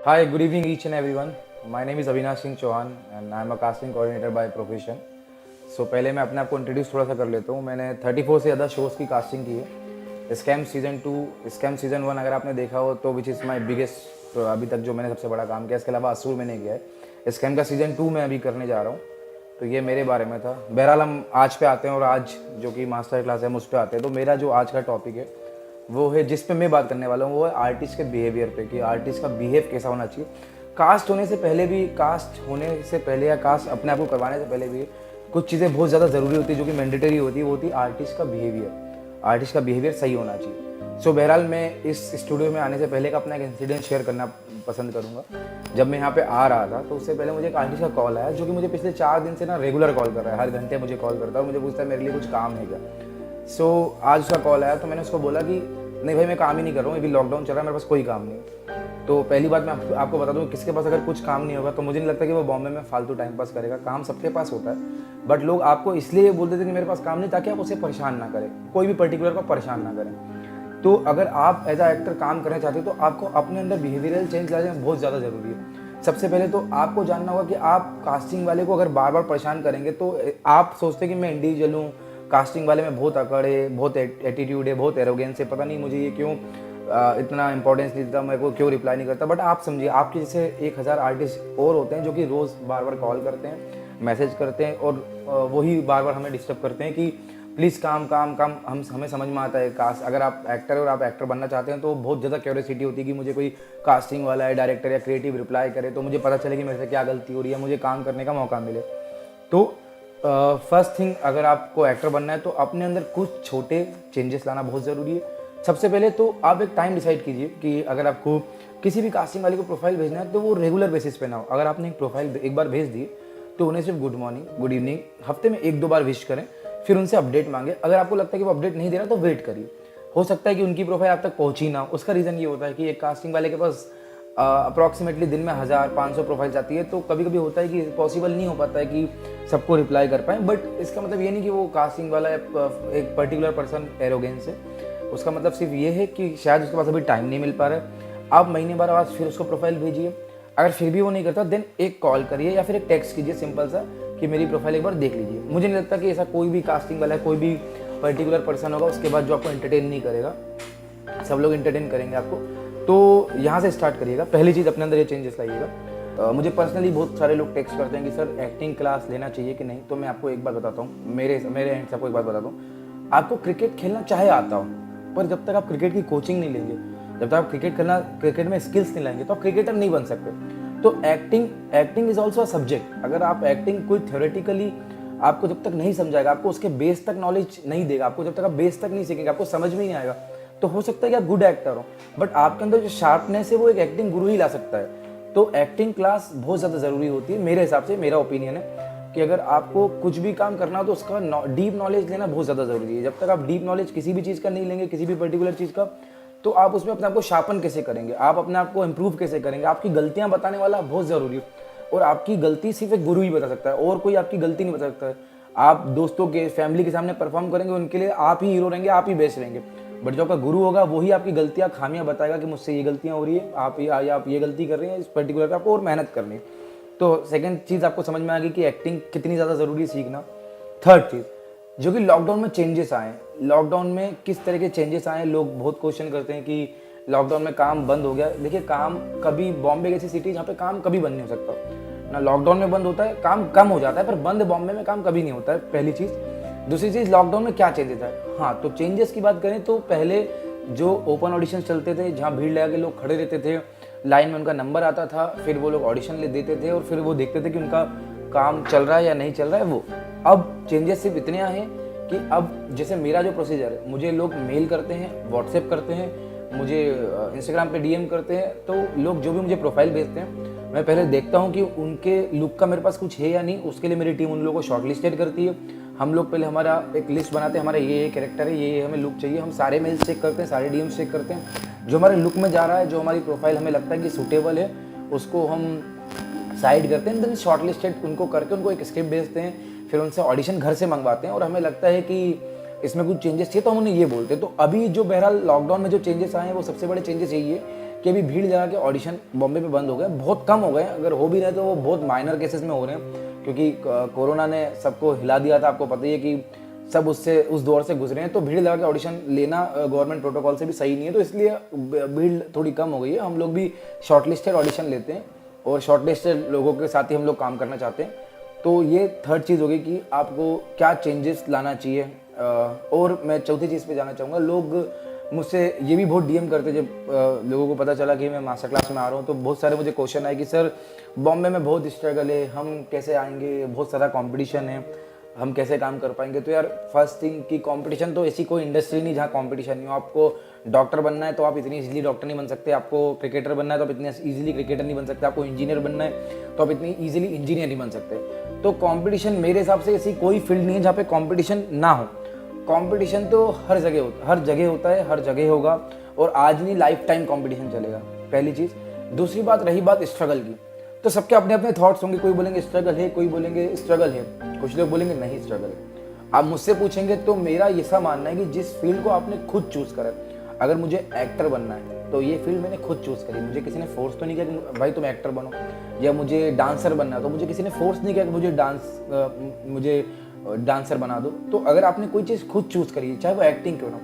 Hi, good evening each and everyone. My name is Avinash Singh Chauhan and I am a casting coordinator by profession. So पहले मैं अपने आप को introduce थोड़ा सा कर लेता हूँ. मैंने 34 से ज़्यादा शोज़ की कास्टिंग की है. स्कैम सीज़न 2, स्कैम सीज़न 1 अगर आपने देखा हो तो विच इज़ माई बिगेस्ट, तो अभी तक जो मैंने सबसे बड़ा काम किया. इसके अलावा असूर मैंने किया है. स्कैम का सीज़न 2 मैं अभी करने जा रहा हूँ. तो ये मेरे बारे में था. बहरहाल हम आज पे आते हैं और आज जो कि मास्टर क्लास है हम उस पर आते हैं. तो मेरा जो आज का टॉपिक है वो है, जिस पे मैं बात करने वाला हूँ, वो है आर्टिस्ट के बिहेवियर पे, कि आर्टिस्ट का बिहेव कैसा होना चाहिए. कास्ट होने से पहले भी, कास्ट होने से पहले या कास्ट अपने आप को करवाने से पहले भी कुछ चीज़ें बहुत ज़्यादा ज़रूरी होती है जो कि मैंडेटरी होती है. वो होती है आर्टिस्ट का बिहेवियर. आर्टिस्ट का बिहेवियर सही होना चाहिए. सो बहरहाल मैं इस स्टूडियो में आने से पहले का अपना एक इंसिडेंट शेयर करना पसंद करूँगा. जब मैं यहाँ पे आ रहा था तो उससे पहले मुझे एक आर्टिस्ट का कॉल आया जो कि मुझे पिछले 4 दिन से ना रेगुलर कॉल कर रहा है. हर घंटे मुझे कॉल करता है और मुझे पूछता है मेरे लिए कुछ काम है क्या. सो आज उसका कॉल आया तो मैंने उसको बोला कि नहीं भाई, मैं काम ही नहीं कर रहा हूँ, अभी लॉकडाउन चल रहा है, मेरे पास कोई काम नहीं. तो पहली बात मैं आपको बता दूँ, किसके पास अगर कुछ काम नहीं होगा तो मुझे नहीं लगता कि वो बॉम्बे में फालतू टाइम पास करेगा. काम सबके पास होता है, बट लोग आपको इसलिए बोल देते हैं कि मेरे पास काम नहीं, ताकि आप उसे परेशान ना करें, कोई भी पर्टिकुलर को परेशान ना करें. तो अगर आप एज आ एक्टर काम करना चाहते हो तो आपको अपने अंदर बिहेवियरल चेंज लाना बहुत ज़्यादा ज़रूरी है. सबसे पहले तो आपको जानना होगा कि आप कास्टिंग वाले को अगर बार बार परेशान करेंगे तो आप सोचते हैं कि मैं इंडिविजुअल हूँ, कास्टिंग वाले में बहुत अकड़ है, बहुत एटीट्यूड है, बहुत एरोगेंस है, पता नहीं मुझे ये क्यों इतना इंपॉर्टेंस नहीं देता, मेरे को क्यों रिप्लाई नहीं करता. बट आप समझिए, आपके जैसे 1000 आर्टिस्ट और होते हैं जो कि रोज़ बार बार कॉल करते हैं, मैसेज करते हैं और वही बार बार हमें डिस्टर्ब करते हैं कि प्लीज़ काम काम काम. हमें समझ में आता है कास्ट, अगर आप एक्टर है और आप एक्टर बनना चाहते हैं तो बहुत ज़्यादा क्यूरियोसिटी होती है कि मुझे कोई कास्टिंग वाला है, डायरेक्टर या क्रिएटिव रिप्लाई करे तो मुझे पता चले कि मेरे से क्या गलती हो रही है, मुझे काम करने का मौका मिले. तो फर्स्ट थिंग, अगर आपको एक्टर बनना है तो अपने अंदर कुछ छोटे चेंजेस लाना बहुत ज़रूरी है. सबसे पहले तो आप एक टाइम डिसाइड कीजिए कि अगर आपको किसी भी कास्टिंग वाले को प्रोफाइल भेजना है तो वो रेगुलर बेसिस पे ना हो. अगर आपने एक प्रोफाइल एक बार भेज दी तो उन्हें सिर्फ गुड मॉर्निंग, गुड इवनिंग हफ्ते में 1-2 बार विश करें, फिर उनसे अपडेट मांगे. अगर आपको लगता है कि वो अपडेट नहीं दे रहा तो वेट करिए. हो सकता है कि उनकी प्रोफाइल आप तक पहुंची ना. उसका रीज़न ये होता है कि एक कास्टिंग वाले के पास अप्रॉक्सीमेटली दिन में 1000-500 प्रोफाइल आती है, तो कभी कभी होता है कि पॉसिबल नहीं हो पाता है कि सबको रिप्लाई कर पाएँ. बट इसका मतलब ये नहीं कि वो कास्टिंग वाला एक पर्टिकुलर पर्सन एरोगेंस है. उसका मतलब सिर्फ ये है कि शायद उसके पास अभी टाइम नहीं मिल पा रहा है. आप महीने बाद आज फिर उसको प्रोफाइल भेजिए. अगर फिर भी वो नहीं करता देन एक कॉल करिए या फिर एक टेक्स्ट कीजिए सिंपल सा कि मेरी प्रोफाइल एक बार देख लीजिए. मुझे नहीं लगता कि ऐसा कोई भी कास्टिंग वाला है, कोई भी पर्टिकुलर पर्सन होगा उसके बाद जो आपको एंटरटेन नहीं करेगा. सब लोग एंटरटेन करेंगे आपको. तो यहाँ से स्टार्ट करिएगा. पहली चीज़, अपने अंदर ये चेंजेस लाइएगा. मुझे पर्सनली बहुत सारे लोग टेक्स्ट करते हैं कि सर एक्टिंग क्लास लेना चाहिए कि नहीं. तो मैं आपको एक बात बताता हूँ, मेरे एंड से आपको एक बात बताता हूँ. आपको क्रिकेट खेलना चाहे आता हो, पर जब तक आप क्रिकेट की कोचिंग नहीं लेंगे, जब तक आप क्रिकेट में स्किल्स नहीं लाएंगे तो आप क्रिकेटर नहीं बन सकते. तो acting is also a subject. अगर आप एक्टिंग कोई थ्योरेटिकली आपको जब तक नहीं समझाएगा, आपको उसके बेस तक नॉलेज नहीं देगा, आपको जब तक आप बेस तक नहीं सीखेंगे, आपको समझ में नहीं आएगा, तो हो सकता है कि आप गुड एक्टर हो, बट आपके अंदर जो शार्पनेस है वो एक एक्टिंग गुरु ही ला सकता है. तो एक्टिंग क्लास बहुत ज़्यादा ज़रूरी होती है मेरे हिसाब से. मेरा ओपिनियन है कि अगर आपको कुछ भी काम करना हो तो उसका डीप नॉलेज लेना बहुत ज़्यादा ज़रूरी है. जब तक आप डीप नॉलेज किसी भी चीज़ का नहीं लेंगे, किसी भी पर्टिकुलर चीज़ का, तो आप उसमें अपने आप को शार्पन कैसे करेंगे, आप अपने आप को इम्प्रूव कैसे करेंगे. आपकी गलतियाँ बताने वाला बहुत ज़रूरी है, और आपकी गलती सिर्फ एक गुरु ही बता सकता है, और कोई आपकी गलती नहीं बता सकता है. आप दोस्तों के, फैमिली के सामने परफॉर्म करेंगे, उनके लिए आप ही हीरो रहेंगे, आप ही बेस्ट रहेंगे. बट जो आपका गुरु होगा वही आपकी गलतियाँ, खामियां बताएगा कि मुझसे ये गलतियाँ हो रही है, आप ये गलती कर रहे हैं, इस पर्टिकुलर पे आपको और मेहनत करनी है. तो सेकंड चीज़ आपको समझ में आ गई कि एक्टिंग कितनी ज़्यादा ज़रूरी है सीखना. थर्ड चीज़, जो कि लॉकडाउन में चेंजेस आए, लॉकडाउन में किस तरह के चेंजेस आए. लोग बहुत क्वेश्चन करते हैं कि लॉकडाउन में काम बंद हो गया. देखिए, काम कभी, बॉम्बे जैसी सिटी जहाँ पे काम कभी बंद नहीं हो सकता ना. लॉकडाउन में बंद होता है, काम कम हो जाता है, पर बंद बॉम्बे में काम कभी नहीं होता है, पहली चीज़. दूसरी चीज़, लॉकडाउन में क्या चेंजेस आए. हाँ, तो चेंजेस की बात करें तो पहले जो ओपन ऑडिशन चलते थे, जहाँ भीड़ लगा के लोग खड़े रहते थे, लाइन में उनका नंबर आता था, फिर वो लोग ऑडिशन ले देते थे और फिर वो देखते थे कि उनका काम चल रहा है या नहीं चल रहा है. वो अब चेंजेस सिर्फ इतने आए हैं कि अब जैसे मेरा जो प्रोसीजर है, मुझे लोग मेल करते हैं, व्हाट्सएप करते हैं, मुझे इंस्टाग्राम पे डीएम करते हैं. तो लोग जो भी मुझे प्रोफाइल भेजते हैं, मैं पहले देखता हूँ कि उनके लुक का मेरे पास कुछ है या नहीं. उसके लिए मेरी टीम उन लोगों को शॉर्टलिस्टेड करती है. हम लोग पहले हमारा एक लिस्ट बनाते हैं, हमारा ये कैरेक्टर है, ये हमें लुक चाहिए. हम सारे मेल्स चेक करते हैं, सारे डीएम्स चेक करते हैं. जो हमारे लुक में जा रहा है, जो हमारी प्रोफाइल हमें लगता है कि सूटेबल है, उसको हम साइड करते हैं. देन शॉर्टलिस्टेड उनको करके उनको एक स्क्रिप्ट भेजते हैं, फिर उनसे ऑडिशन घर से मंगवाते हैं. और हमें लगता है कि इसमें कुछ चेंजेस चाहिए तो हम उन्हें ये बोलते हैं. तो अभी जो बहरहाल लॉकडाउन में जो चेंजेस आए हैं, वो सबसे बड़े चेंजेस यही है कि अभी भीड़ लगा के ऑडिशन बॉम्बे में बंद हो गए, बहुत कम हो गए, अगर हो भी रहे तो वो बहुत माइनर केसेस में हो रहे हैं, क्योंकि कोरोना ने सबको हिला दिया था। आपको पता ही है कि सब उस दौर से गुजरे हैं, तो भीड़ लगा के ऑडिशन लेना गवर्नमेंट प्रोटोकॉल से भी सही नहीं है, तो इसलिए भीड़ थोड़ी कम हो गई है। हम लोग भी शॉर्टलिस्टेड ऑडिशन लेते हैं और शॉर्टलिस्टेड लोगों के साथ ही हम लोग काम करना चाहते हैं। तो ये थर्ड चीज़ होगी कि आपको क्या चेंजेस लाना चाहिए। और मैं चौथी चीज़ पे जाना चाहूँगा, लोग मुझसे ये भी बहुत डीएम करते, जब लोगों को पता चला कि मैं मास्टर क्लास में आ रहा हूँ तो बहुत सारे मुझे क्वेश्चन आए कि सर बॉम्बे में बहुत स्ट्रगल है, हम कैसे आएंगे, बहुत सारा कंपटीशन है, हम कैसे काम कर पाएंगे। तो यार फर्स्ट थिंग कि कंपटीशन तो ऐसी कोई इंडस्ट्री नहीं जहाँ कंपटीशन नहीं हो। आपको डॉक्टर बनना है तो आप इतनी इजीली डॉक्टर नहीं बन सकते, आपको क्रिकेटर बनना है तो आप इतनी इजीली क्रिकेटर नहीं बन सकते, आपको इंजीनियर बनना है तो आप इतनी इजीली इंजीनियर नहीं बन सकते। तो कंपटीशन मेरे हिसाब से ऐसी कोई फील्ड नहीं है जहाँ पे कंपटीशन ना हो। कंपटीशन तो हर जगह होता है, हर जगह होगा, और आज नहीं लाइफ टाइम कंपटीशन चलेगा, पहली चीज़। दूसरी बात, रही बात स्ट्रगल की, तो सबके अपने अपने थॉट्स होंगे, कोई बोलेंगे स्ट्रगल है, कोई बोलेंगे स्ट्रगल है, कुछ लोग बोलेंगे नहीं स्ट्रगल है। आप मुझसे पूछेंगे तो मेरा ऐसा मानना है कि जिस फील्ड को आपने खुद चूज़ करा, अगर मुझे एक्टर बनना है तो ये फील्ड मैंने खुद चूज़ करी, मुझे किसी ने फोर्स तो नहीं किया कि भाई तुम एक्टर बनो, या मुझे डांसर बनना है तो मुझे किसी ने फोर्स नहीं किया कि मुझे डांसर बना दो। तो अगर आपने कोई चीज़ खुद चूज़ करी है, चाहे वो एक्टिंग क्यों ना,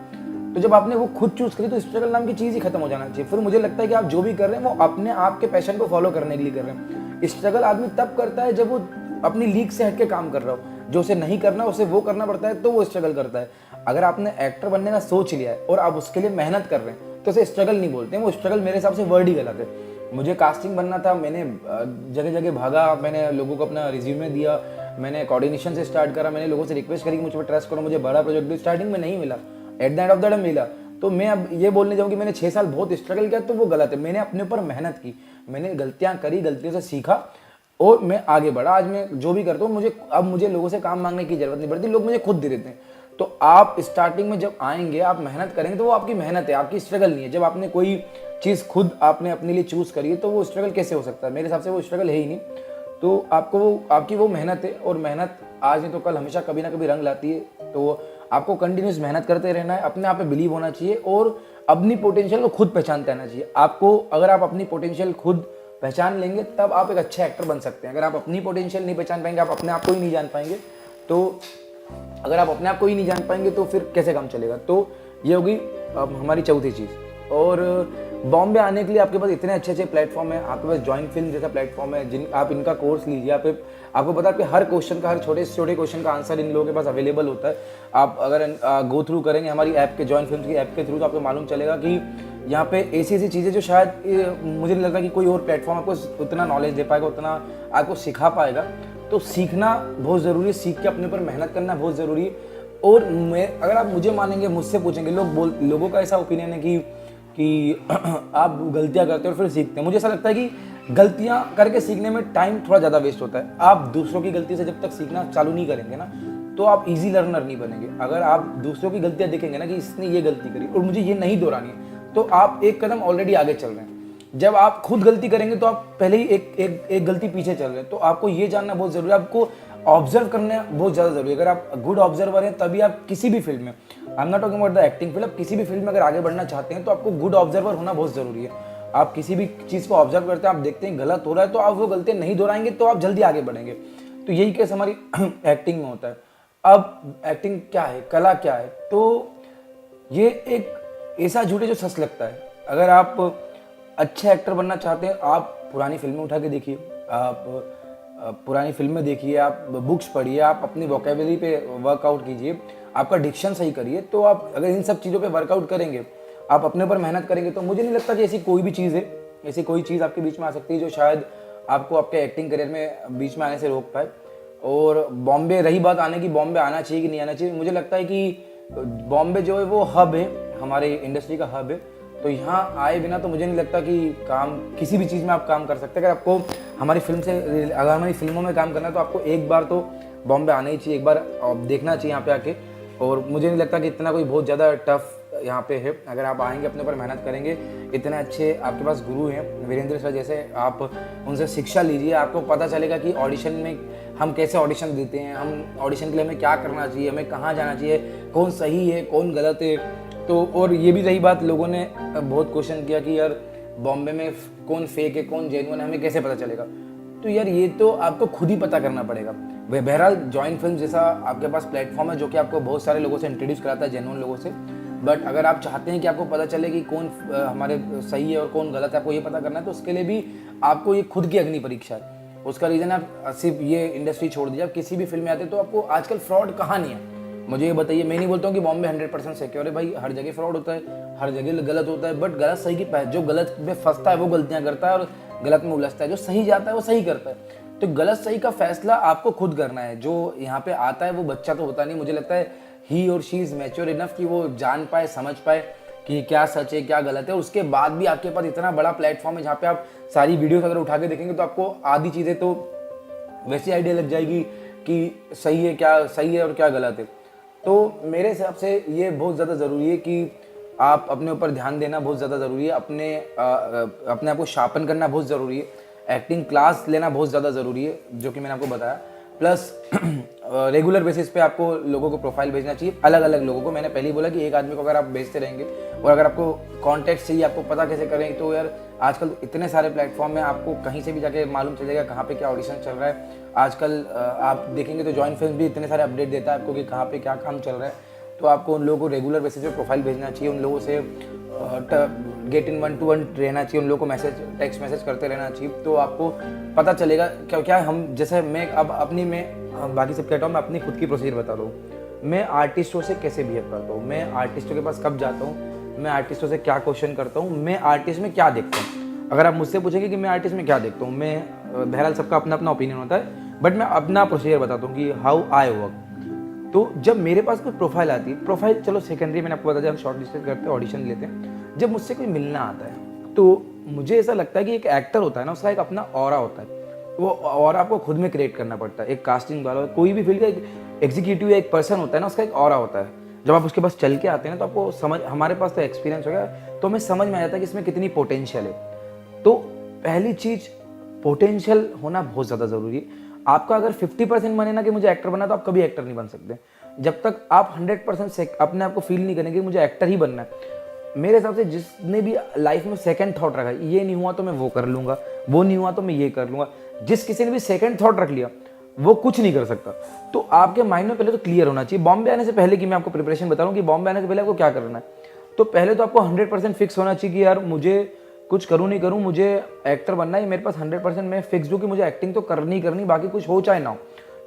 तो जब आपने वो खुद चूज़ करी तो स्ट्रगल नाम की चीज़ ही खत्म हो जाना चाहिए। फिर मुझे लगता है कि आप जो भी कर रहे हैं वो अपने आप के पैशन को फॉलो करने के लिए कर रहे हैं। स्ट्रगल आदमी तब करता है जब वो अपनी लीग से हट के काम कर रहा हो, जो उसे नहीं करना उसे वो करना पड़ता है, तो वो स्ट्रगल करता है। अगर आपने एक्टर बनने का सोच लिया है और आप उसके लिए मेहनत कर रहे हैं तो उसे स्ट्रगल नहीं बोलते हैं। वो स्ट्रगल मेरे हिसाब से वर्ड ही गलत है। मुझे कास्टिंग बनना था, मैंने जगह जगह भागा, मैंने लोगों को अपना रिज्यूमे दिया, मैंने कोऑर्डिनेशन से स्टार्ट करा, मैंने लोगों से रिक्वेस्ट करी कि मुझ पर ट्रस्ट करो, मुझे बड़ा प्रोजेक्ट दो। स्टार्टिंग में नहीं मिला, eight the end of the day मिला। तो मैं अब ये बोलने जाऊँ कि मैंने 6 साल बहुत स्ट्रगल किया तो वो गलत है। मैंने अपने ऊपर मेहनत की, मैंने गलतियाँ करी, गलतियों से सीखा और मैं आगे बढ़ा। आज मैं जो भी करता हूँ अब मुझे लोगों से काम मांगने की जरूरत नहीं पड़ती, लोग मुझे खुद दे देते हैं। तो आप स्टार्टिंग में जब आएंगे, आप मेहनत करेंगे तो वो आपकी मेहनत है, आपकी स्ट्रगल नहीं है। जब आपने कोई चीज़ खुद आपने अपने लिए चूज़ करी है तो वो स्ट्रगल कैसे हो सकता है? मेरे हिसाब से वो स्ट्रगल है ही नहीं। तो आपकी वो मेहनत है, और मेहनत आज नहीं तो कल हमेशा कभी ना कभी रंग लाती है। तो आपको कंटिन्यूस मेहनत करते रहना है, अपने आप पे बिलीव होना चाहिए और अपनी पोटेंशियल को खुद पहचानते रहना चाहिए। आपको अगर आप अपनी पोटेंशियल खुद पहचान लेंगे तब आप एक अच्छे एक्टर बन सकते हैं। अगर आप अपनी पोटेंशियल नहीं पहचान पाएंगे, आप अपने आप को ही नहीं जान पाएंगे, तो अगर आप अपने आप को ही नहीं जान पाएंगे तो फिर कैसे काम चलेगा? तो ये होगी हमारी चौथी चीज़। और बॉम्बे आने के लिए आपके पास इतने अच्छे अच्छे प्लेटफॉर्म है, आपके पास जॉइंट फिल्म जैसा प्लेटफॉर्म है, आप इनका कोर्स लीजिए। आपको पता है कि हर क्वेश्चन का, हर छोटे से छोटे क्वेश्चन का आंसर इन लोगों के पास अवेलेबल होता है। आप अगर गो थ्रू करेंगे हमारी ऐप के, जॉइंट फिल्म की ऐप के थ्रू, तो आपको मालूम चलेगा कि यहाँ पे ऐसी ऐसी चीज़ें जो शायद मुझे नहीं लगता कि कोई और प्लेटफॉर्म आपको उतना नॉलेज दे पाएगा, उतना आपको सिखा पाएगा। तो सीखना बहुत ज़रूरी है, सीख के अपने पर मेहनत करना बहुत ज़रूरी है। और अगर आप मुझे मानेंगे, मुझसे पूछेंगे, लोगों का ऐसा ओपिनियन है कि आप गलतियां करते हो और फिर सीखते हैं। मुझे ऐसा लगता है कि गलतियां करके सीखने में टाइम थोड़ा ज़्यादा वेस्ट होता है। आप दूसरों की गलती से जब तक सीखना चालू नहीं करेंगे ना, तो आप इजी लर्नर नहीं बनेंगे। अगर आप दूसरों की गलतियां देखेंगे ना कि इसने ये गलती करी और मुझे ये नहीं दोहरानी है, तो आप एक कदम ऑलरेडी आगे चल रहे हैं। जब आप खुद गलती करेंगे तो आप पहले ही एक गलती पीछे चल रहे हैं। तो आपको ये जानना बहुत ज़रूरी है, आपको ऑब्जर्व करना बहुत ज़्यादा ज़रूरी है। अगर आप गुड ऑब्जर्वर हैं तभी आप किसी भी फील्ड में, I am not talking about the acting field, आप किसी भी फील्ड में अगर आगे बढ़ना चाहते हैं तो आपको गुड ऑब्जर्वर होना बहुत ज़रूरी है। आप किसी भी चीज़ को ऑब्जर्व करते हैं, आप देखते हैं गलत हो रहा है तो आप वो गलतियाँ नहीं दोहराएंगे तो आप जल्दी आगे बढ़ेंगे। तो यही केस हमारी एक्टिंग में होता है। अब एक्टिंग क्या है, कला क्या है? तो ये एक ऐसा झूठ है जो सच लगता है। अगर आप अच्छे एक्टर बनना चाहते हैं, आप पुरानी फिल्में उठा के देखिए, आप पुरानी फिल्में देखिए, आप बुक्स पढ़िए, आप अपनी वोकेबलरी पे वर्कआउट कीजिए, आपका डिक्शन सही करिए। तो आप अगर इन सब चीज़ों पे वर्कआउट करेंगे, आप अपने ऊपर मेहनत करेंगे, तो मुझे नहीं लगता कि ऐसी कोई भी चीज़ है, ऐसी कोई चीज़ आपके बीच में आ सकती है जो शायद आपको आपके एक्टिंग करियर में बीच में आने से रोक पाए। और बॉम्बे, रही बात आने की, बॉम्बे आना चाहिए कि नहीं आना चाहिए, मुझे लगता है कि बॉम्बे जो है वो हब है, हमारे इंडस्ट्री का हब है। तो यहाँ आए बिना तो मुझे नहीं लगता कि काम, किसी भी चीज़ में आप काम कर सकते हैं। अगर आपको हमारी फिल्मों में काम करना है तो आपको एक बार तो बॉम्बे आना ही चाहिए, एक बार देखना चाहिए यहाँ पे आके। और मुझे नहीं लगता कि इतना कोई बहुत ज़्यादा टफ यहाँ पे है। अगर आप आएंगे, अपने ऊपर मेहनत करेंगे, इतने अच्छे आपके पास गुरु हैं वीरेंद्र सर जैसे, आप उनसे शिक्षा लीजिए, आपको पता चलेगा कि ऑडिशन में हम कैसे ऑडिशन देते हैं, हम ऑडिशन के लिए हमें क्या करना चाहिए, हमें कहाँ जाना चाहिए, कौन सही है कौन गलत है। तो और ये भी रही बात, लोगों ने बहुत क्वेश्चन किया कि यार बॉम्बे में कौन फेक है कौन जेन्युइन है हमें कैसे पता चलेगा? तो यार ये तो आपको खुद ही पता करना पड़ेगा। बहरहाल जॉइन फिल्म जैसा आपके पास प्लेटफॉर्म है जो कि आपको बहुत सारे लोगों से इंट्रोड्यूस कराता है, जेन्युइन लोगों से। बट अगर आप चाहते हैं कि आपको पता चले कि कौन हमारे सही है और कौन गलत है, आपको ये पता करना है, तो उसके लिए भी आपको ये खुद की अग्नि परीक्षा है। उसका रीज़न आप सिर्फ ये इंडस्ट्री छोड़ दीजिए, आप किसी भी फिल्म में आते तो आपको आजकल फ्रॉड कहाँ नहीं है, मुझे ये बताइए। मैं नहीं बोलता हूँ कि बॉम्बे 100% सिक्योर है, भाई हर जगह फ्रॉड होता है, हर जगह गलत होता है, बट गलत सही की जो गलत में फंसता है वो गलतियाँ करता है और गलत में उलझता है, जो सही जाता है वो सही करता है। तो गलत सही का फैसला आपको खुद करना है। जो यहाँ पे आता है वो बच्चा तो होता नहीं, मुझे लगता है ही और शी इज़ मैच्योर इनफ कि वो जान पाए समझ पाए कि क्या सच है क्या गलत है। उसके बाद भी आपके पास इतना बड़ा प्लेटफॉर्म है जहाँ पे आप सारी वीडियोस अगर उठा के देखेंगे तो आपको आधी चीज़ें तो वैसी आइडिया लग जाएगी कि सही है क्या सही है और क्या गलत है। तो मेरे हिसाब से ये बहुत ज़्यादा ज़रूरी है कि आप अपने ऊपर ध्यान देना बहुत ज़्यादा ज़रूरी है, अपने आप को शार्पन करना बहुत ज़रूरी है, एक्टिंग क्लास लेना बहुत ज़्यादा ज़रूरी है जो कि मैंने आपको बताया। प्लस रेगुलर बेसिस पे आपको लोगों को प्रोफाइल भेजना चाहिए, अलग अलग लोगों को। मैंने पहले ही बोला कि एक आदमी को अगर आप भेजते रहेंगे और अगर आपको कॉन्टेक्ट चाहिए, आपको पता कैसे करें, तो यार आजकल इतने सारे प्लेटफॉर्म है, आपको कहीं से भी जाके मालूम चल जाएगा कहाँ पे क्या ऑडिशन चल रहा है। आजकल आप देखेंगे तो जॉइन फिल्म भी इतने सारे अपडेट देता है आपको कि कहाँ पे क्या काम चल रहा है। तो आपको उन लोगों को रेगुलर बेसिस पे प्रोफाइल भेजना चाहिए, उन लोगों से गेट इन 1-to-1 रहना चाहिए, उन लोगों को टेक्स्ट मैसेज करते रहना चाहिए। तो आपको पता चलेगा क्या हम जैसे मैं अब अपनी मैं बाकी सब कहता हूँ, मैं अपनी खुद की प्रोसीजर बता रहा हूँ। मैं आर्टिस्टों से कैसे बिहेव करता हूँ, मैं आर्टिस्टों के पास कब जाता हूँ, मैं आर्टिस्टों से क्या क्वेश्चन करता हूँ, मैं आर्टिस्ट में क्या देखता हूँ। अगर आप मुझसे पूछेंगे कि मैं आर्टिस्ट में क्या देखता हूँ, मैं बहरहाल सबका अपना अपना ओपिनियन होता है, बट मैं अपना प्रोसीजर बताता हूँ कि हाउ आई वर्क। तो जब मेरे पास कोई प्रोफाइल आती है, प्रोफाइल चलो सेकेंडरी मैंने आपको बताया, हम शॉर्ट लिस्ट करते हैं, ऑडिशन लेते हैं। जब मुझसे कोई मिलना आता है तो मुझे ऐसा लगता है कि एक एक्टर होता है ना, उसका एक अपना ऑरा होता है, वो ऑरा आपको खुद में क्रिएट करना पड़ता है। एक कास्टिंग वाला कोई भी फील्ड का एक एग्जीक्यूटिव या एक पर्सन होता है ना, उसका एक ऑरा होता है। जब आप उसके पास चल के आते हैं तो आपको समझ, हमारे पास तो एक्सपीरियंस हो गया तो हमें समझ में आ जाता है कि इसमें कितनी पोटेंशियल है। तो पहली चीज़ पोटेंशियल होना बहुत ज़्यादा ज़रूरी है। आपका अगर 50% माने ना कि मुझे एक्टर बनना, तो आप कभी एक्टर नहीं बन सकते जब तक आप 100% अपने आप को फील नहीं करेंगे मुझे एक्टर ही बनना है। मेरे हिसाब से जिसने भी लाइफ में सेकंड थॉट रखा है, ये नहीं हुआ तो मैं वो कर लूँगा, वो नहीं हुआ तो मैं ये कर लूँगा, जिस किसी ने भी सेकंड थॉट रख लिया वो कुछ नहीं कर सकता। तो आपके माइंड में पहले तो क्लियर होना चाहिए। बॉम्बे आने से पहले की मैं आपको प्रिपरेशन बता रहा हूँ कि बॉम्बे आने से पहले आपको क्या करना है। तो पहले तो आपको 100% फिक्स होना चाहिए कि यार मुझे कुछ करूँ नहीं करूँ, मुझे एक्टर बनना है। मेरे पास 100% मैं फिक्स हूँ कि मुझे एक्टिंग तो करनी करनी, बाकी कुछ हो चाहे ना हो।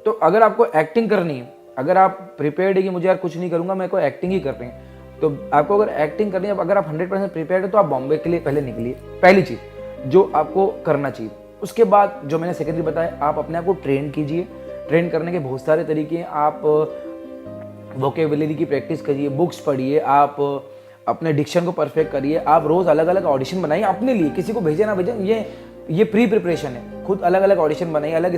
तो अगर आपको एक्टिंग करनी है, अगर आप प्रिपेयर्ड है कि मुझे यार कुछ नहीं करूँगा, मेरे को एक्टिंग ही करनी है, तो आपको अगर एक्टिंग करनी है, अगर आप 100% प्रिपेयर्ड है तो आप बॉम्बे के लिए पहले निकलिए। पहली चीज़ जो आपको करना चाहिए। उसके बाद जो मैंने सेकेंडरी बताया, आप अपने आप को ट्रेन कीजिए। ट्रेन करने के बहुत सारे तरीके हैं। आप वोकेबुलरी की प्रैक्टिस करिए, बुक्स पढ़िए, आप अपने डिक्शन को परफेक्ट करिए, आप रोज़ अलग अलग ऑडिशन बनाइए अपने लिए, किसी को भेजे ना भेजें, ये प्री प्रिपरेशन है। खुद अलग अलग ऑडिशन बनाइए, अलग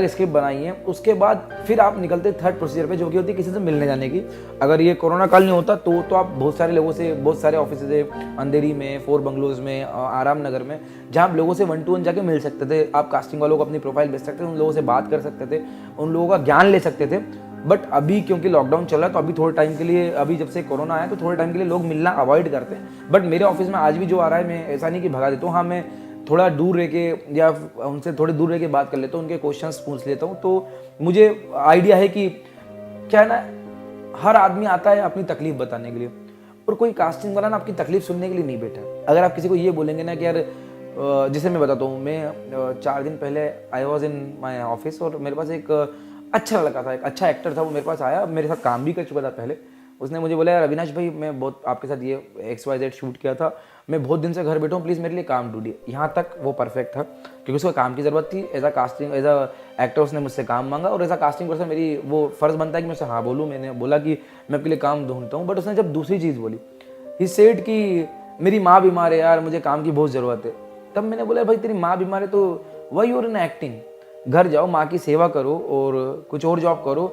स्क्रिप्ट बनाइए। उसके बाद फिर आप निकलते थर्ड प्रोसीजर पे, जो कि होती है किसी से मिलने जाने की। अगर ये कोरोना काल नहीं होता तो आप बहुत सारे लोगों से, बहुत सारे ऑफिस है अंधेरी में, 4 बंगलोज में, आराम नगर में, जहाँ आप लोगों से 1-to-1 जाके मिल सकते थे। आप कास्टिंग वालों को अपनी प्रोफाइल भेज सकते थे, उन लोगों से बात कर सकते थे, उन लोगों का ज्ञान ले सकते थे। बट अभी क्योंकि लॉकडाउन चल रहा है तो अभी थोड़े टाइम के लिए, अभी जब से कोरोना आया तो थोड़े टाइम के लिए लोग मिलना अवॉइड करते हैं। बट मेरे ऑफिस में आज भी जो आ रहा है, मैं ऐसा नहीं कि भगा देता हूँ, हाँ मैं थोड़ा दूर रह के या उनसे थोड़े दूर रह के बात कर लेता हूँ, उनके क्वेश्चंस पूछ लेता हूँ। तो मुझे आइडिया है कि क्या है ना, हर आदमी आता है अपनी तकलीफ बताने के लिए, और कोई कास्टिंग वाला ना आपकी तकलीफ सुनने के लिए नहीं बैठा। अगर आप किसी को ये बोलेंगे ना कि यार, जैसे मैं बताता हूँ, मैं 4 दिन पहले I was in my office और मेरे पास एक अच्छा लड़का था, एक अच्छा एक्टर था, वो मेरे पास आया, मेरे साथ काम भी कर चुका था पहले। उसने मुझे बोला, यार अविनाश भाई, मैं बहुत आपके साथ ये XYZ शूट किया था, मैं बहुत दिन से घर बैठा हूँ, प्लीज़ मेरे लिए काम ढूंढिए। यहाँ तक वो परफेक्ट था क्योंकि उसको काम की ज़रूरत थी। एज अ एक्टर उसने मुझसे काम मांगा, और एज अ कास्टिंग पर्सन मेरी वो फ़र्ज़ बनता है कि मैं उससे हाँ बोलूँ। मैंने बोला कि मैं आपके लिए काम ढूंढता हूँ। बट उसने जब दूसरी चीज़ बोली, ही सेड कि मेरी माँ बीमार है यार, मुझे काम की बहुत ज़रूरत है। तब मैंने बोला, भाई तेरी माँ बीमार है तो why you are in acting, घर जाओ, माँ की सेवा करो और कुछ और जॉब करो।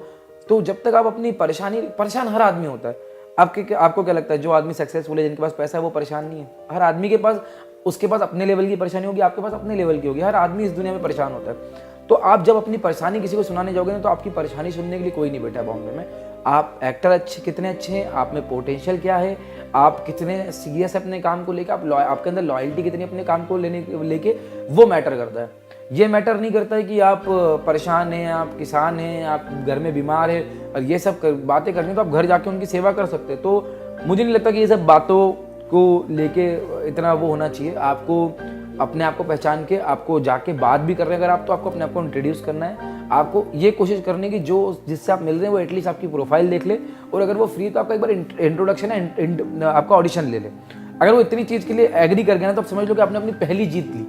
तो जब तक आप अपनी परेशान हर आदमी होता है। आपको क्या लगता है, जो आदमी सक्सेसफुल है, जिनके पास पैसा है, वो परेशान नहीं है? हर आदमी के पास, उसके पास अपने लेवल की परेशानी होगी, आपके पास अपने लेवल की होगी। हर आदमी इस दुनिया में परेशान होता है। तो आप जब अपनी परेशानी किसी को सुनाने जाओगे ना, तो आपकी परेशानी सुनने के लिए कोई नहीं बैठा है बॉम्बे में। आप एक्टर कितने अच्छे हैं, आप में पोटेंशियल क्या है, आप कितने सीरियस अपने काम को लेकर, आपके अंदर लॉयल्टी कितनी अपने काम को लेके वो मैटर करता है। ये मैटर नहीं करता है कि आप परेशान हैं, आप किसान हैं, आप घर में बीमार हैं और ये सब बातें करनी तो आप घर जाके उनकी सेवा कर सकते हैं। तो मुझे नहीं लगता कि ये सब बातों को लेके इतना वो होना चाहिए। आपको अपने आप को पहचान के आपको जाके बात भी कर रहे हैं अगर आप, तो आपको अपने आप को इंट्रोड्यूस करना है। आपको ये कोशिश करनी है कि जो जिससे आप मिल रहे हैं वो एटलीस्ट आपकी प्रोफाइल देख ले, और अगर वो फ्री तो आपका एक बार इंट्रोडक्शन है, आपका ऑडिशन ले ले। अगर वो इतनी चीज़ के लिए एग्री कर गया ना, तो आप समझ लो कि आपने अपनी पहली जीत ली,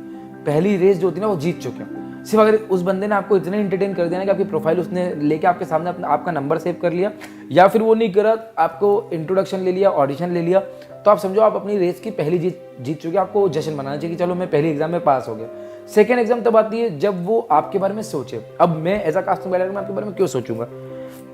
पहली रेस जो होती है ना वो जीत चुके हैं। सिर्फ अगर उस बंदे ने आपको इतने इंटरटेन कर दिया ना कि आपकी प्रोफाइल उसने लेके आपके सामने आपका नंबर सेव कर लिया, या फिर वो नहीं करा, आपको इंट्रोडक्शन ले लिया, ऑडिशन ले लिया, तो आप समझो आप अपनी रेस की पहली जीत चुके। आपको जश्न मनाना चाहिए कि चलो मैं पहली एग्जाम में पास हो गया। सेकेंड एग्जाम तब आती है जब वो आपके बारे में सोचे। अब मैं एज अ कास्टिंग डायरेक्टर मैं आपके बारे में क्यों सोचूंगा?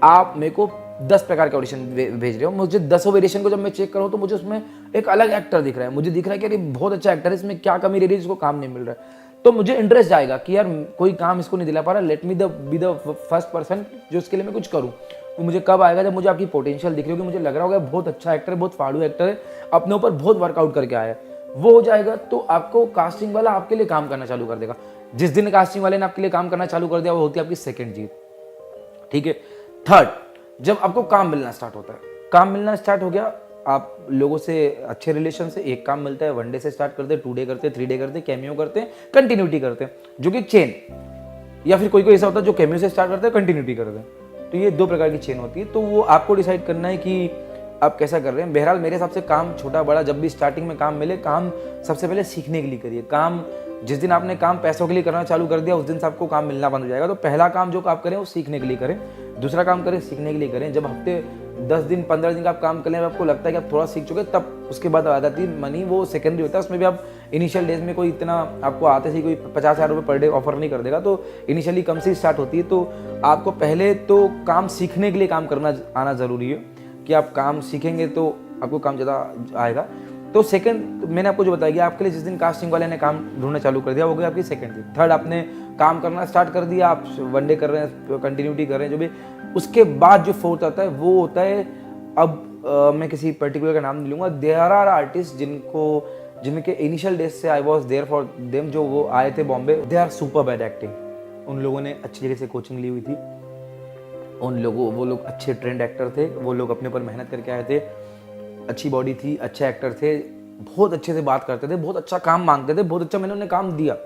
आप मेरे को 10 प्रकार के ऑडिशन भेज रहे हो, मुझे 10 वेरिएशन को जब मैं चेक करूँ तो मुझे उसमें एक अलग एक्टर दिख रहा है, मुझे दिख रहा है कि अरे बहुत अच्छा एक्टर है, इसमें क्या कमी रह रही है जिसको काम नहीं मिल रहा है। तो मुझे इंटरेस्ट जाएगा कि यार कोई काम इसको नहीं दिला पा रहा, let me be the first person जो उसके लिए मैं कुछ करूँ। तो मुझे कब आएगा? जब मुझे आपकी पोटेंशियल दिख रही होगी, मुझे लग रहा होगा बहुत अच्छा एक्टर है, बहुत फाड़ू एक्टर है, अपने ऊपर बहुत वर्कआउट करके आया है, वो हो जाएगा तो आपको कास्टिंग वाला आपके लिए काम करना चालू कर देगा। जिस दिन कास्टिंग वाले ने आपके लिए काम करना चालू कर दिया वो होती है आपकी सेकंड जीत। ठीक है। थर्ड, जब आपको काम मिलना स्टार्ट होता है, काम मिलना स्टार्ट हो गया, आप लोगों से अच्छे रिलेशन से, एक काम मिलता है, 1 डे से स्टार्ट करते हैं, 2 डे करते हैं, 3 डे करते हैं, कैमियो करते हैं, कंटिन्यूटी करते हैं, जो कि चेन, या फिर कोई ऐसा होता है जो कैमियो से स्टार्ट करते हैं, कंटिन्यूटी करते हैं। तो ये 2 प्रकार की चेन होती है। तो वो आपको डिसाइड करना है कि आप कैसा कर रहे हैं। बहरहाल मेरे हिसाब से काम छोटा बड़ा जब भी स्टार्टिंग में काम मिले, काम सबसे पहले सीखने के लिए करिए। काम जिस दिन आपने काम पैसों के लिए करना चालू कर दिया उस दिन से आपको काम मिलना बंद हो जाएगा। तो पहला काम जो आप करें वो सीखने के लिए करें, दूसरा काम करें सीखने के लिए करें। जब हफ्ते 10 दिन 15 दिन का आप काम कर लें, आपको लगता है कि आप थोड़ा सीख चुके, तब उसके बाद आ जाती है मनी, वो सेकेंडरी होता है। उसमें भी आप इनिशियल डेज में कोई इतना आपको आते से कोई 50,000 रुपये पर डे ऑफर नहीं कर देगा, तो इनिशियली कम से स्टार्ट होती है। तो आपको पहले तो काम सीखने के लिए काम करना आना ज़रूरी है कि आप काम सीखेंगे तो आपको काम ज़्यादा आएगा। तो सेकंड मैंने आपको जो बताया कि आपके लिए जिस दिन कास्टिंग वाले ने काम ढूंढना चालू कर दिया वो गई आपकी सेकंड दिन। थर्ड, आपने काम करना स्टार्ट कर दिया, आप 1 डे कर रहे हैं, कंटिन्यूटी कर रहे हैं, जो भी। उसके बाद जो फोर्थ आता है वो होता है, अब मैं किसी पर्टिकुलर का नाम नहीं लूँगा, देयर आर आर्टिस्ट जिनके इनिशियल डेज से I was there for them, जो वो आए थे Bombay, they are super at acting. उन लोगों ने अच्छी जगह से कोचिंग ली हुई थी, वो लोग अच्छे ट्रेंड एक्टर थे, वो लोग अपने ऊपर मेहनत करके आए थे, अच्छी बॉडी थी, अच्छे एक्टर थे, बहुत अच्छे से बात करते थे, बहुत अच्छा काम मांगते थे, बहुत अच्छा मैंने उन्हें काम दिया।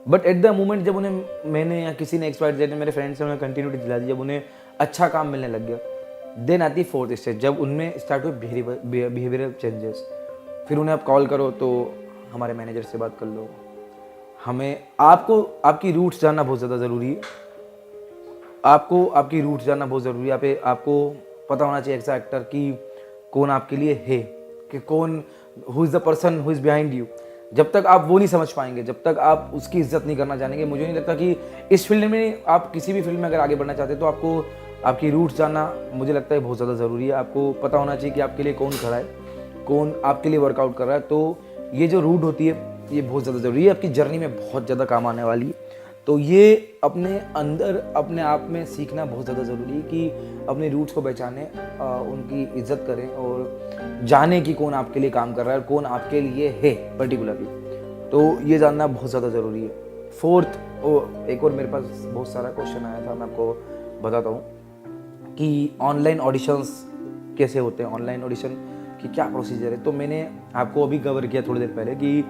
बट एट द मोमेंट जब उन्हें मैंने या किसी ने XYZ ने, मेरे फ्रेंड्स ने उन्हें कंटिन्यूटी दिला दी, जब उन्हें अच्छा काम मिलने लग गया, देन आती फोर्थ स्टेज, जब उनमें स्टार्ट हुए बिहेवियरल चेंजेस। फिर उन्हें आप कॉल करो तो हमारे मैनेजर से बात कर लो, आपको आपकी रूट्स जानना बहुत ज़्यादा ज़रूरी है। आपको आपकी रूट्स जानना बहुत ज़रूरी है। आपको पता होना चाहिए ऐसा एक्टर की कौन आपके लिए है, कि कौन who is the person who is behind you. जब तक आप वो नहीं समझ पाएंगे, जब तक आप उसकी इज्जत नहीं करना जानेंगे, मुझे नहीं लगता कि इस फील्ड में, आप किसी भी फील्ड में अगर आगे बढ़ना चाहते हैं तो आपको आपकी रूट्स जानना मुझे लगता है बहुत ज़्यादा ज़रूरी है। आपको पता होना चाहिए कि आपके लिए कौन खड़ा है, कौन आपके लिए वर्कआउट कर रहा है। तो ये जो रूट होती है ये बहुत ज़्यादा ज़रूरी है, आपकी जर्नी में बहुत ज़्यादा काम आने वाली है। तो ये अपने अंदर अपने आप में सीखना बहुत ज़्यादा ज़रूरी है कि अपने रूट्स को पहचानें, उनकी इज्जत करें और जाने कि कौन आपके लिए काम कर रहा है और कौन आपके लिए है पर्टिकुलरली। तो ये जानना बहुत ज़्यादा ज़रूरी है। फोर्थ, एक और मेरे पास बहुत सारा क्वेश्चन आया था, मैं आपको बताता हूँ कि ऑनलाइन ऑडिशंस कैसे होते हैं, ऑनलाइन ऑडिशन की क्या प्रोसीजर है। तो मैंने आपको अभी कवर किया थोड़ी देर पहले कि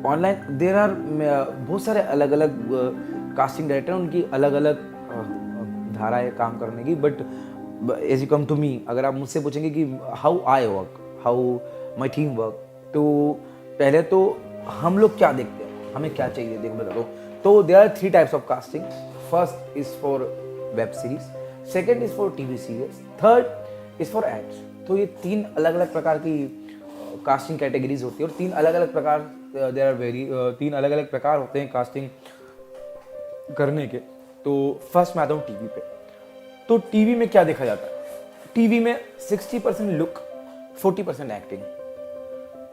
ऑनलाइन देयर आर बहुत सारे अलग अलग कास्टिंग डायरेक्टर, उनकी अलग अलग धाराएं काम करने की। But as you come to me, अगर आप मुझसे पूछेंगे कि how I work, how my team work, तो पहले तो हम लोग क्या देखते हैं, हमें क्या चाहिए, देखो बता दो। तो there are 3 types of casting. First is for web series, second is for TV series, third is for ads. तो ये 3 अलग अलग प्रकार की कास्टिंग कैटेगरीज होती है और 3 अलग अलग प्रकार देयर आर 3 अलग अलग प्रकार होते हैं कास्टिंग करने के। तो फर्स्ट मैं आता हूँ टीवी पे। तो टीवी में क्या देखा जाता है? टीवी में 60% लुक, 40% एक्टिंग।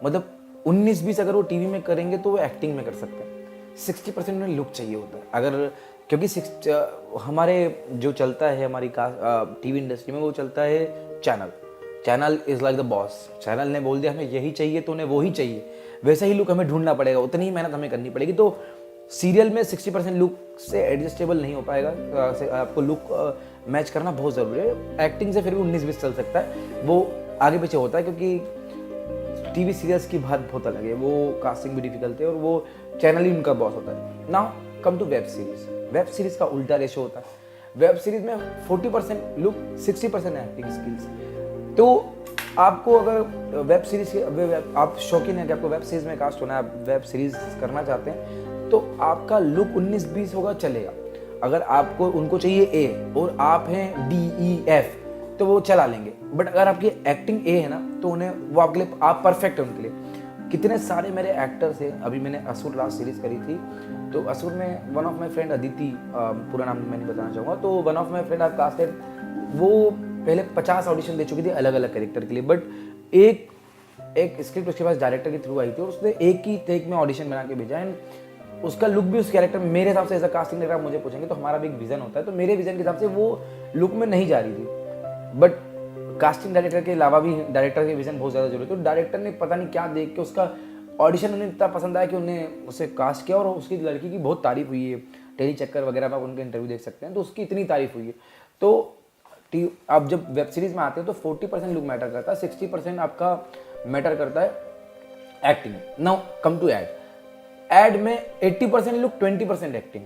मतलब 19-20 अगर वो टीवी में करेंगे तो वो एक्टिंग में कर सकते हैं, 60% उन्हें लुक चाहिए होता है। अगर क्योंकि हमारे जो चलता है हमारी टीवी इंडस्ट्री में वो चलता है channel is like the boss. Channel ने बोल दिया हमें यही चाहिए तो उन्हें वो ही चाहिए, वैसा ही लुक हमें ढूंढना पड़ेगा, उतनी ही मेहनत हमें करनी पड़ेगी। तो सीरियल में 60% लुक से एडजस्टेबल नहीं हो पाएगा, आपको लुक मैच करना बहुत ज़रूरी है। एक्टिंग से फिर भी 19-20 चल सकता है, वो आगे पीछे होता है, क्योंकि टीवी सीरियल्स की बात बहुत अलग है, वो कास्टिंग भी डिफिकल्ट है और वो चैनल ही उनका बॉस होता है। Now come to web series. Web series का उल्टा रेशो होता है। वेब सीरीज में 40% लुक, 60% एक्टिंग स्किल्स। तो आपको अगर वेब सीरीज आप शौकीन है कि आपको वेब सीरीज में कास्ट होना है, आप वेब सीरीज करना चाहते हैं, तो आपका लुक 19-20 होगा चलेगा। अगर आपको उनको चाहिए ए और आप हैं DEF तो वो चला लेंगे। बट अगर आपकी एक्टिंग ए है ना, तो उन्हें वो आपके लिए, आप परफेक्ट है उनके लिए। कितने सारे मेरे एक्टर्स हैं। अभी मैंने असुर लास्ट सीरीज करी थी, तो असुर में one of my friend Aditi, पूरा नाम मैं नहीं बताना चाहूँगा, तो वन ऑफ माई फ्रेंड आप कास्टेड, वो पहले 50 ऑडिशन दे चुकी थी अलग अलग कैरेक्टर के लिए। बट एक स्क्रिप्ट उसके पास डायरेक्टर के थ्रू आई थी और उसने एक ही टेक में ऑडिशन बना के भेजा। एंड उसका लुक भी उस कैरेक्टर में, मेरे हिसाब से एज अ कास्टिंग डायरेक्टर मुझे पूछेंगे तो हमारा भी एक विजन होता है, तो मेरे विजन के हिसाब से वो लुक में नहीं जा रही थी। बट कास्टिंग डायरेक्टर के अलावा भी डायरेक्टर के विजन बहुत ज़्यादा जरूरी है। तो डायरेक्टर ने पता नहीं क्या देख के उसका ऑडिशन उन्हें इतना पसंद आया कि उन्हें उसे कास्ट किया और उसकी लड़की की बहुत तारीफ हुई है। टेली चक्कर वगैरह में आप उनके इंटरव्यू देख सकते हैं, तो उसकी इतनी तारीफ हुई है। तो आप जब वेब सीरीज में आते हैं तो 40% लुक मैटर करता है, 60% आपका मैटर करता है acting. Now come to ad में 80% लुक, 20% एक्टिंग।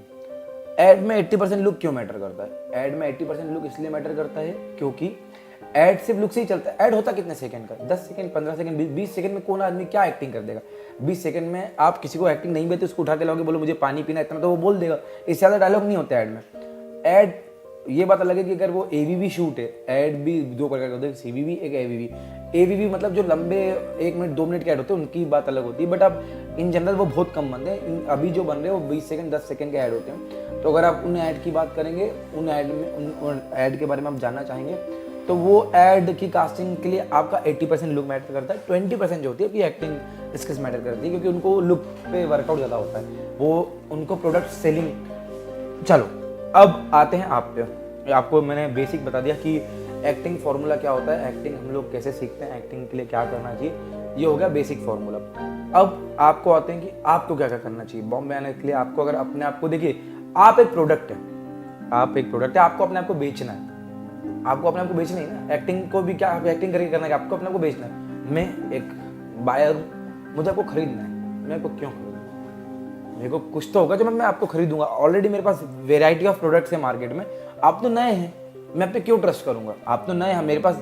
एड में 80% लुक क्यों मैटर करता है? एड में 80% लुक इसलिए मैटर करता है क्योंकि एड सिर्फ लुक से ही चलता है। एड होता कितने सेकंड का? 10 सेकंड, 15 सेकंड, 20 सेकंड में कौन आदमी क्या एक्टिंग कर देगा? 20 सेकंड में आप किसी को एक्टिंग नहीं देते, उसको उठा के लाओगे, बोलो मुझे पानी पीना इतना, तो वो बोल देगा। इससे ज़्यादा डायलॉग नहीं होता एड में। एड ये बात अलग है कि अगर वो AVV शूट है, एड भी दो प्रकार के होते हैं, CVV एक AVV। AVV मतलब जो लंबे 1 मिनट 2 मिनट के एड होते हैं उनकी बात अलग होती है, बट अब इन जनरल वो बहुत कम बनते हैं। अभी जो बन रहे हैं वो 20 सेकंड 10 सेकंड के ऐड होते हैं। तो अगर आप उन ऐड की बात करेंगे, उन ऐड के बारे में आप जानना चाहेंगे, तो वो ऐड की कास्टिंग के लिए आपका 80% लुक मैटर करता है। 20% जो होती है कि एक्टिंग स्किल्स मैटर करती है, क्योंकि उनको लुक पे वर्कआउट ज़्यादा होता है, वो उनको प्रोडक्ट सेलिंग। चलो अब आते हैं आप पे। आपको मैंने बेसिक बता दिया कि एक्टिंग फार्मूला क्या होता है, एक्टिंग हम लोग कैसे सीखते हैं, एक्टिंग के लिए क्या करना चाहिए, ये हो गया बेसिक फार्मूला। अब आपको आते हैं कि आपको क्या क्या करना चाहिए बॉम्बे आने के लिए। आपको अगर अपने आप को देखिए, आप एक प्रोडक्ट है, आपको अपने आप को बेचना है, आपको अपने आप को बेचना है ना। एक्टिंग को भी क्या एक्टिंग करके करना है, आपको अपने आप को बेचना है। मैं एक बायर हूँ, मुझे आपको खरीदना है, मैं आपको क्यों खरीदूँ? मेरे को कुछ तो होगा जो मैं आपको खरीदूंगा। ऑलरेडी मेरे पास वेराइटी ऑफ प्रोडक्ट्स है मार्केट में, आप तो नए हैं, मैं आप पे क्यों ट्रस्ट करूंगा? आप तो नए हैं, मेरे पास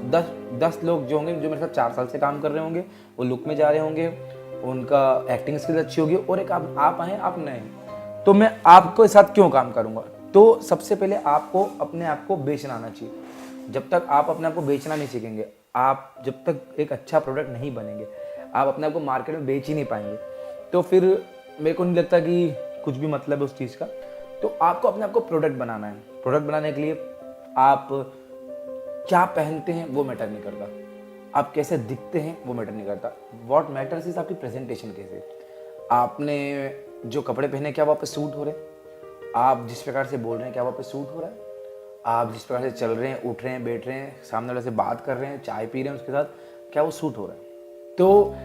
10 लोग जो होंगे, जो मेरे साथ 4 साल से काम कर रहे होंगे, वो लुक में जा रहे होंगे, उनका एक्टिंग स्किल्स अच्छी होगी, और एक आप आए, आप नए हैं, तो मैं आपके साथ क्यों काम करूंगा? तो सबसे पहले आपको अपने आप को बेचना आना चाहिए। जब तक आप अपने आप को बेचना नहीं सीखेंगे, आप जब तक एक अच्छा प्रोडक्ट नहीं बनेंगे, आप अपने आप को मार्केट में बेच ही नहीं पाएंगे, तो फिर मेरे को नहीं लगता कि कुछ भी मतलब है उस चीज़ का। तो आपको अपने आप को प्रोडक्ट बनाना है। प्रोडक्ट बनाने के लिए आप क्या पहनते हैं वो मैटर नहीं करता, आप कैसे दिखते हैं वो मैटर नहीं करता। व्हाट मैटर्स इज आपकी प्रेजेंटेशन कैसे, आपने जो कपड़े पहने क्या वो आप पे सूट हो रहे हैं, आप जिस प्रकार से बोल रहे हैं क्या वो आप पे सूट हो रहा है, आप जिस प्रकार से चल रहे हैं, उठ रहे हैं, बैठ रहे हैं, सामने वाले से बात कर रहे हैं, चाय पी रहे हैं उसके साथ, क्या वो सूट हो रहा है। तो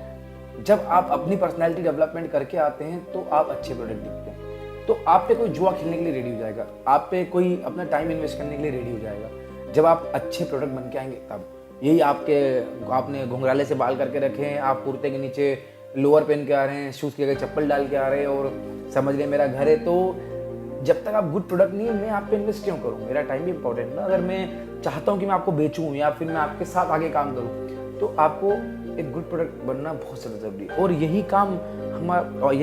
जब आप अपनी पर्सनैलिटी डेवलपमेंट करके आते हैं तो आप अच्छे प्रोडक्ट दिखते हैं। तो आप पे कोई जुआ खेलने के लिए रेडी हो जाएगा, आप पे कोई अपना टाइम इन्वेस्ट करने के लिए रेडी हो जाएगा। जब आप अच्छे प्रोडक्ट बन के आएंगे तब। यही आपने घुंघराले से बाल करके रखे हैं, आप कुर्ते के नीचे लोअर पहन के आ रहे हैं, शूज़ की जगह चप्पल डाल के आ रहे हैं और समझ रहे मेरा घर है, तो जब तक आप गुड प्रोडक्ट नहीं है, मैं आप पे इन्वेस्ट क्यों करूँ? मेरा टाइम भी इंपॉर्टेंट ना। अगर मैं चाहता हूँ कि मैं आपको बेचूँ या फिर मैं आपके साथ आगे काम करूँ, तो आपको एक गुड प्रोडक्ट बनना बहुत ज़्यादा जरूरी है। और यही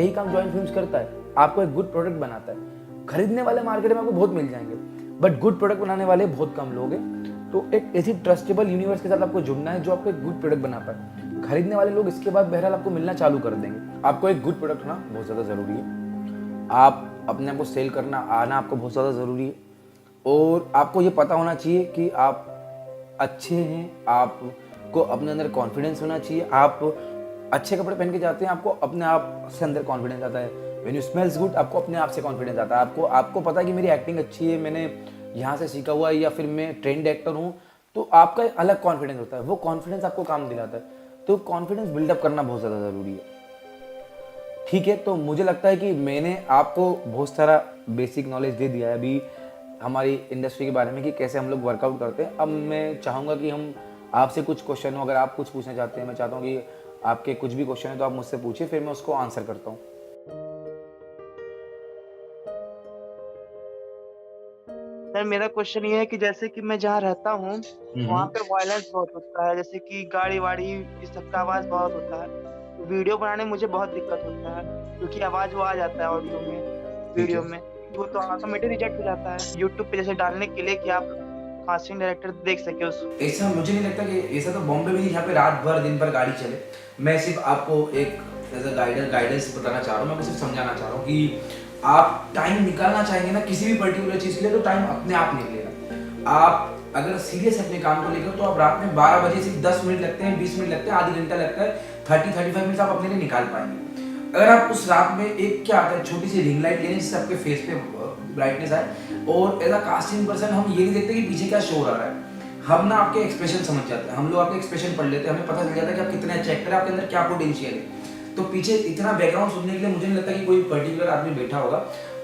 काम जॉइन फिल्म्स करता है, आपको एक गुड प्रोडक्ट बनाता है। खरीदने वाले मार्केट में आपको बहुत मिल जाएंगे, बट गुड प्रोडक्ट बनाने वाले बहुत कम लोग हैं। तो एक ऐसी ट्रस्टेबल यूनिवर्स के साथ आपको जुड़ना है जो आपको एक गुड प्रोडक्ट बना पाए। खरीदने वाले लोग इसके बाद बहरहाल आपको मिलना चालू कर देंगे। आपको एक गुड प्रोडक्ट होना बहुत ज़्यादा ज़रूरी है। आप अपने आप को सेल करना आना आपको बहुत ज़्यादा ज़रूरी है। और आपको ये पता होना चाहिए कि आप अच्छे हैं, आपको अपने अंदर कॉन्फिडेंस होना चाहिए, आप अच्छे कपड़े पहन के जाते हैं, आपको अपने आप से अंदर कॉन्फिडेंस आता है। व्हेन यू स्मेल्स गुड, आपको अपने आप से कॉन्फिडेंस आता है। आपको पता है कि मेरी एक्टिंग अच्छी है, मैंने यहाँ से सीखा हुआ है, या फिर मैं ट्रेंड एक्टर हूँ, तो आपका एक अलग कॉन्फिडेंस होता है। वो कॉन्फिडेंस आपको काम दिलाता है। तो कॉन्फिडेंस बिल्डअप करना बहुत ज़्यादा ज़रूरी है। ठीक है, तो मुझे लगता है कि मैंने आपको बहुत सारा बेसिक नॉलेज दे दिया है अभी हमारी इंडस्ट्री के बारे में, कि कैसे हम लोग वर्कआउट करते हैं। अब मैं चाहूँगा कि हम आपसे कुछ क्वेश्चन हो, अगर आप कुछ पूछना चाहते हैं, मैं चाहता हूँ कि आपके कुछ भी क्वेश्चन है तो आप मुझसे पूछिए, फिर मैं उसको आंसर करता हूँ। सर मेरा क्वेश्चन ये है कि जैसे कि मैं जहाँ रहता हूँ वहाँ पे वायलेंस बहुत होता है, जैसे कि गाड़ी वाड़ी इस सब का आवाज़ बहुत होता है। तो वीडियो बनाने में मुझे बहुत दिक्कत होता है, क्योंकि आवाज़ वो आ जाता है ऑडियो में, ठीक वीडियो है। में, वो तो ऑटोमेटिक रिजेक्ट हो जाता है यूट्यूब पे जैसे डालने के लिए कि आप कास्टिंग डायरेक्टर देख सके उस। ऐसा मुझे नहीं लगता कि ऐसा तो बॉम्बे में नहीं जहाँ पे रात भर दिन भर गाड़ी चले। मैं सिर्फ आपको एक एज अ गाइडेंस बताना चाह रहा हूँ, मैं आपको सिर्फ समझाना चाह रहा हूँ कि आप टाइम निकालना चाहेंगे ना किसी भी पर्टिकुलर चीज़ के लिए, तो टाइम अपने आप निकलेगा। आप अगर सीरियस अपने काम को लेकर, तो आप रात में 12 बजे से 10 मिनट लगते हैं, 20 मिनट लगते हैं, आधी घंटा लगता है, 30-35 मिनट आप अपने लिए निकाल पाएंगे। अगर आप उस रात में एक क्या आता है छोटी सी रिंग लाइट लेने, जिससे आपके फेस पे ब्राइटनेस आए, और एज अ कास्टिंग पर्सन हम ये नहीं देखते कि पीछे क्या शोर आ रहा है, हम ना आपके एक्सप्रेशन समझ जाते हैं। हम लोग आपके एक्सप्रेशन पढ़ लेते हैं, हमें पता चल जाता है कि आप कितने अच्छे एक्टर हैं, आपके अंदर क्या पोटेंशियल है। तो पीछे इतना बैकग्राउंड सुनने के लिए मुझे नहीं लगता कि कोई पर्टिकुलर आदमी बैठा होगा।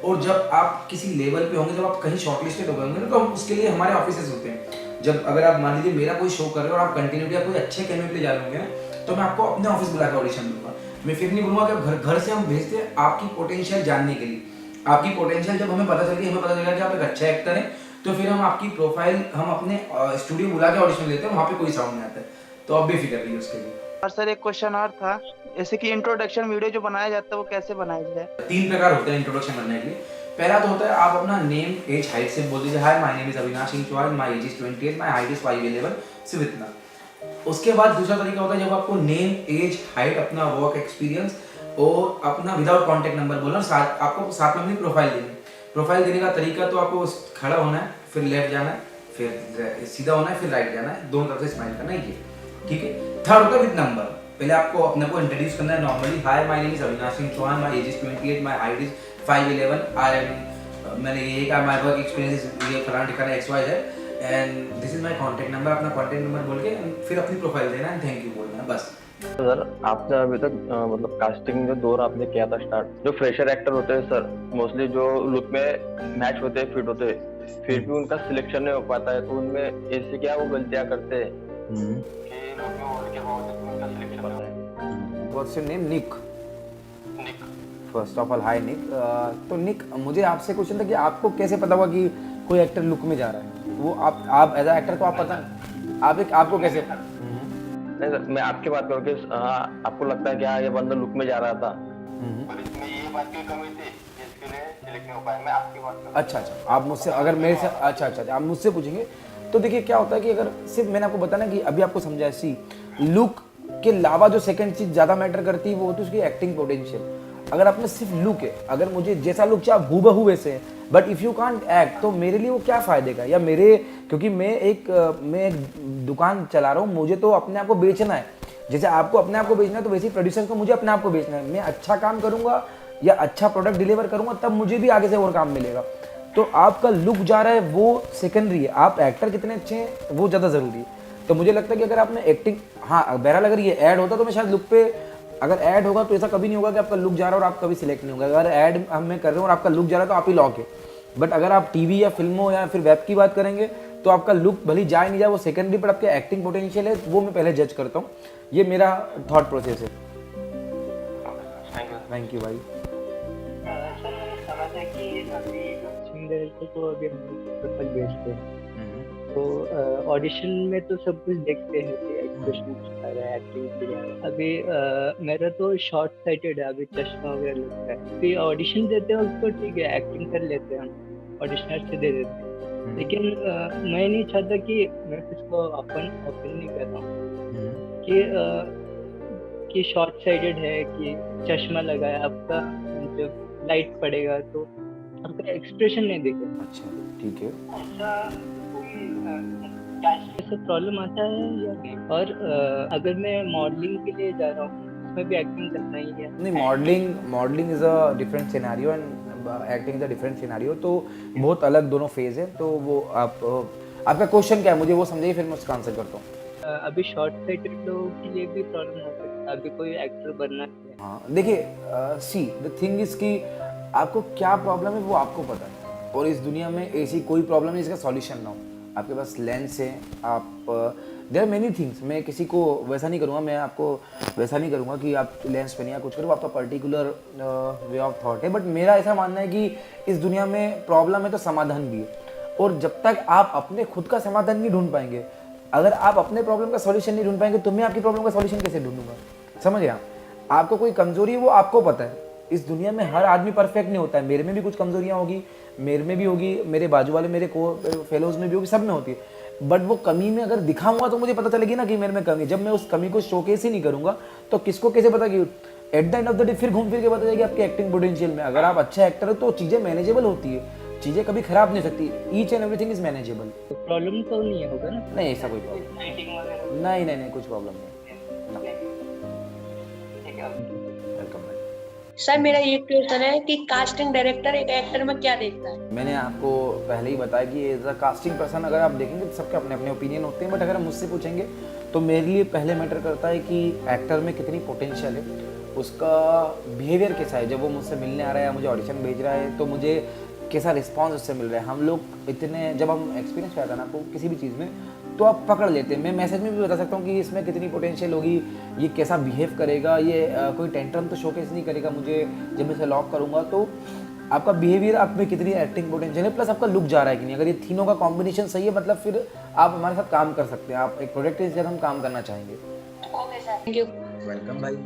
और जब आप किसी लेवल पे होंगे, जब आप कहीं शॉर्टलिस्टेड हो गए होंगे, तो हम उसके लिए हमारे ऑफिसेज होते हैं। जब अगर आप मान लीजिए मेरा कोई शो कर रहे हो और आप कंटिन्यूटी या कोई अच्छे कैमरे पे जा रहे होंगे, तो मैं आपको अपने ऑफिस बुला के ऑडिशन दूंगा। मैं फिर नहीं बोलूँगा कि घर घर से हम भेजते हैं आपकी पोटेंशियल जानने के लिए। आपकी पोटेंशियल जब हमें पता चल गई, हमें पता चलेगा कि आप एक अच्छा एक्टर हैं, तो फिर हम आपकी प्रोफाइल हम अपने स्टूडियो बुला के ऑडिशन लेते हैं, वहाँ पे कोई साउंड नहीं आता है। तो आप बेफिक्र रहिए उसके लिए। और सर एक क्वेश्चन और था, जैसे कि इंट्रोडक्शन वीडियो जो बनाया जाता है वो कैसे बनाया जाए? 3 प्रकार होते हैं इंट्रोडक्शन करने के लिए। पहला तो होता है आप अपना नेम, एज, हाइट से बोल दीजिए, hi my name is Avinash Singh Chauhan, my age is 28, my height is 5'11", सिर्फ इतना। उसके बाद दूसरा तरीका होता है जब आपको नेम, एज, हाइट, अपना वर्क एक्सपीरियंस और अपना विदाउट कॉन्टैक्ट नंबर बोलना, साथ आपको साथ में अपनी प्रोफाइल देनी। प्रोफाइल देने का तरीका तो आपको खड़ा होना है, फिर लेफ्ट जाना है, फिर सीधा होना है, फिर राइट जाना है, दोनों तरफ से स्माइल करना है, ये ठीक है। थर्ड होता है विद नंबर। पहले आपको अपने को इंट्रोड्यूस करना है normally, hi my name is Avinash Singh Chauhan, my age is 28, my height is 5'11", I am, मैंने ये कहा, माय वर्क एक्सपीरियंस ये फलाना ठिकाना XYZ and this is my contact number. अपना कांटेक्ट नंबर बोल के फिर अपनी प्रोफाइल देना है, थैंक यू बोलना है, बस। तो सर आपने अभी तक मतलब कास्टिंग जो दौर आपने किया था स्टार्ट, जो फ्रेशर एक्टर होते हैं सर, मोस्टली जो लुक में मैच होते हैं, फिट होते हैं, फिर भी उनका सिलेक्शन नहीं हो पाता है, तो उनमें ऐसे क्या वो गलतियां करते हैं कि लुक में होने के बावजूद भी उनका सिलेक्शन नहीं होता है? What's your name? Nick. Nick. First of all hi Nick. तो निक, मुझे आपसे क्वेश्चन था कि आपको कैसे पता हुआ कि कोई एक्टर लुक में जा रहा है? वो आप एज अ एक्टर तो आप पता, आपको कैसे? नहीं सर, मैं आपकी बात करूँ कि आपको लगता है कि हाँ ये बंदा लुक में जा रहा था, पर इसमें ये बात की कमी थी जिसके लिए सिलेक्ट नहीं हो पाया। मैं आपकी बात कर रहा हूँ। अच्छा, आप मुझसे अगर मेरे से अच्छा, आप मुझसे पूछेंगे तो देखिए क्या होता है कि अगर सिर्फ मैंने आपको बताया ना कि अभी आपको समझा सी लुक के अलावा जो सेकंड चीज ज़्यादा मैटर करती है वो होती है उसकी एक्टिंग पोटेंशियल। अगर आप में सिर्फ लुक है, अगर मुझे जैसा लुक चाहिए हूबहू वैसे है, but if you can't act, तो मेरे लिए वो क्या फ़ायदे का? या मेरे, क्योंकि मैं एक दुकान चला रहा हूँ, मुझे तो अपने आप को बेचना है। जैसे आपको अपने आप को बेचना है, तो वैसे ही प्रोड्यूसर को मुझे अपने आप को बेचना है। मैं अच्छा काम करूँगा या अच्छा प्रोडक्ट डिलीवर करूँगा, तब मुझे भी आगे से और काम मिलेगा। तो आपका लुक जा रहा है वो सेकेंडरी है, आप एक्टर कितने अच्छे हैं वो ज़्यादा ज़रूरी है। तो मुझे लगता है कि अगर आपने एक्टिंग, हाँ बहरहाल अगर ये ऐड होता तो मैं शायद लुक पे, अगर ऐड होगा तो ऐसा कभी नहीं होगा कि आपका लुक जा रहा है और आप कभी सिलेक्ट नहीं होगा। अगर ऐड हम में कर रहे हो और आपका लुक जा रहा है तो आप ही लॉक है। बट अगर आप टीवी या फिल्मों या फिर वेब की बात करेंगे तो आपका लुक भले जाए नहीं जाए वो सेकेंडरी, पर आपके एक्टिंग पोटेंशियल है वो मैं पहले जज करता हूँ। ये मेरा थॉट प्रोसेस है। थैंक यू भाई। सर मैंने सुना था कि अभी कास्टिंग डायरेक्टर को अभी हम लोग प्रोफाइल भेजते हैं, तो ऑडिशन में तो सब कुछ देखते हैं कि एक्सप्रेशन अच्छा है, एक्टिंग बढ़िया है। अभी मेरा तो शॉर्ट साइटेड है, अभी चश्मा वगैरह लगता है। फिर ऑडिशन देते हैं उसको, ठीक है एक्टिंग कर लेते हैं हम, ऑडिशनर से दे देते हैं। लेकिन मैं नहीं चाहता कि मैं किसको अपन ओपन नहीं कर रहा हूँ कि शॉर्ट साइडेड है, कि चश्मा लगाया आपका, जब लाइट पड़ेगा तो आपका एक्सप्रेशन नहीं दिखेगा। अच्छा ठीक है। ऐसा कोई ऐसा प्रॉब्लम आता है या नहीं? और अगर मैं मॉडलिंग के लिए जा रहा हूँ उसमें भी एक्टिंग करना ही है। नहीं, modelling is a different scenario and acting is a different scenario, तो बहुत अलग दोनों फेज है। तो वो आपका क्वेश्चन क्या है मुझे वो समझाइए, फिर मैं उसका आंसर करता हूँ। अभी शॉर्ट साइटेड लोगों के लिए भी प्रॉब्लम हो सकता है, अभी कोई एक्टर बनना है। हाँ देखिए, सी द थिंग इज कि आपको क्या प्रॉब्लम है वो आपको पता है, और इस दुनिया में ऐसी कोई प्रॉब्लम नहीं जिसका सॉल्यूशन ना हो। आपके पास लेंस है, आप देयर आर मेनी थिंग्स। मैं किसी को वैसा नहीं करूँगा, मैं आपको वैसा नहीं करूँगा कि आप लेंस पे नहीं या कुछ करो, आपका पर्टिकुलर वे ऑफ थॉट है। बट मेरा ऐसा मानना है कि इस दुनिया में प्रॉब्लम है तो समाधान भी है, और जब तक आप अपने खुद का समाधान नहीं ढूंढ पाएंगे, अगर आप अपने प्रॉब्लम का सॉल्यूशन नहीं ढूंढ पाएंगे तो मैं आपकी प्रॉब्लम का सॉल्यूशन कैसे ढूंढूंगा? समझ गया? आपको कोई कमजोरी है वो आपको पता है। इस दुनिया में हर आदमी परफेक्ट नहीं होता है, मेरे में भी कुछ कमजोरियां होगी, मेरे में भी होगी, मेरे बाजू वाले मेरे को फेलोज में भी होगी, सब में होती है। बट वो कमी में अगर दिखाऊंगा तो मुझे पता चलेगी ना कि मेरे में कमी। जब मैं उस कमी को शोकेस ही नहीं करूंगा तो किसको कैसे पता कि eight the end of the day फिर घूम फिर के पता जाएगी आपके एक्टिंग पोटेंशियल में। अगर आप अच्छा एक्टर हो तो चीजें मैनेजेबल होती है, चीजें कभी खराब नहीं सकती। Each and everything is manageable. तो प्रॉब्लम तो नहीं होगा ना? नहीं, ऐसा कोई प्रॉब्लम नहीं, कुछ प्रॉब्लम नहीं। वेलकम भाई। सर मेरा ये क्वेश्चन है कि कास्टिंग डायरेक्टर एक एक्टर में क्या देखता है? मैंने आपको पहले ही बताया कि एज अ कास्टिंग पर्सन अगर आप देखेंगे तो सबके अपने अपने ओपिनियन होते हैं। बट अगर आप मुझसे पूछेंगे तो मेरे लिए पहले मैटर करता है कि एक्टर में कितनी पोटेंशियल है, उसका बिहेवियर कैसा है। जब वो मुझसे मिलने आ रहा है या मुझे ऑडिशन भेज रहा है तो मुझे कैसा रिस्पॉन्स उससे मिल रहा है। हम लोग इतने, जब हम एक्सपीरियंस करते हैं ना आपको किसी भी चीज़ में, तो आप पकड़ लेते हैं। मैं मैसेज में भी बता सकता हूँ कि इसमें कितनी पोटेंशियल होगी, ये कैसा बिहेव करेगा, ये कोई टेंट्रम तो शोकेस नहीं करेगा मुझे जब मैं इसे लॉक करूँगा। तो आपका बिहेवियर, आप में कितनी एक्टिंग पोटेंशियल है, प्लस आपका लुक जा रहा है कि नहीं। अगर ये तीनों का कॉम्बिनेशन सही है मतलब फिर आप हमारे साथ काम कर सकते हैं। आप एक प्रोडक्ट के साथ हम काम करना चाहेंगे। Okay sir, thank you. Welcome भाई।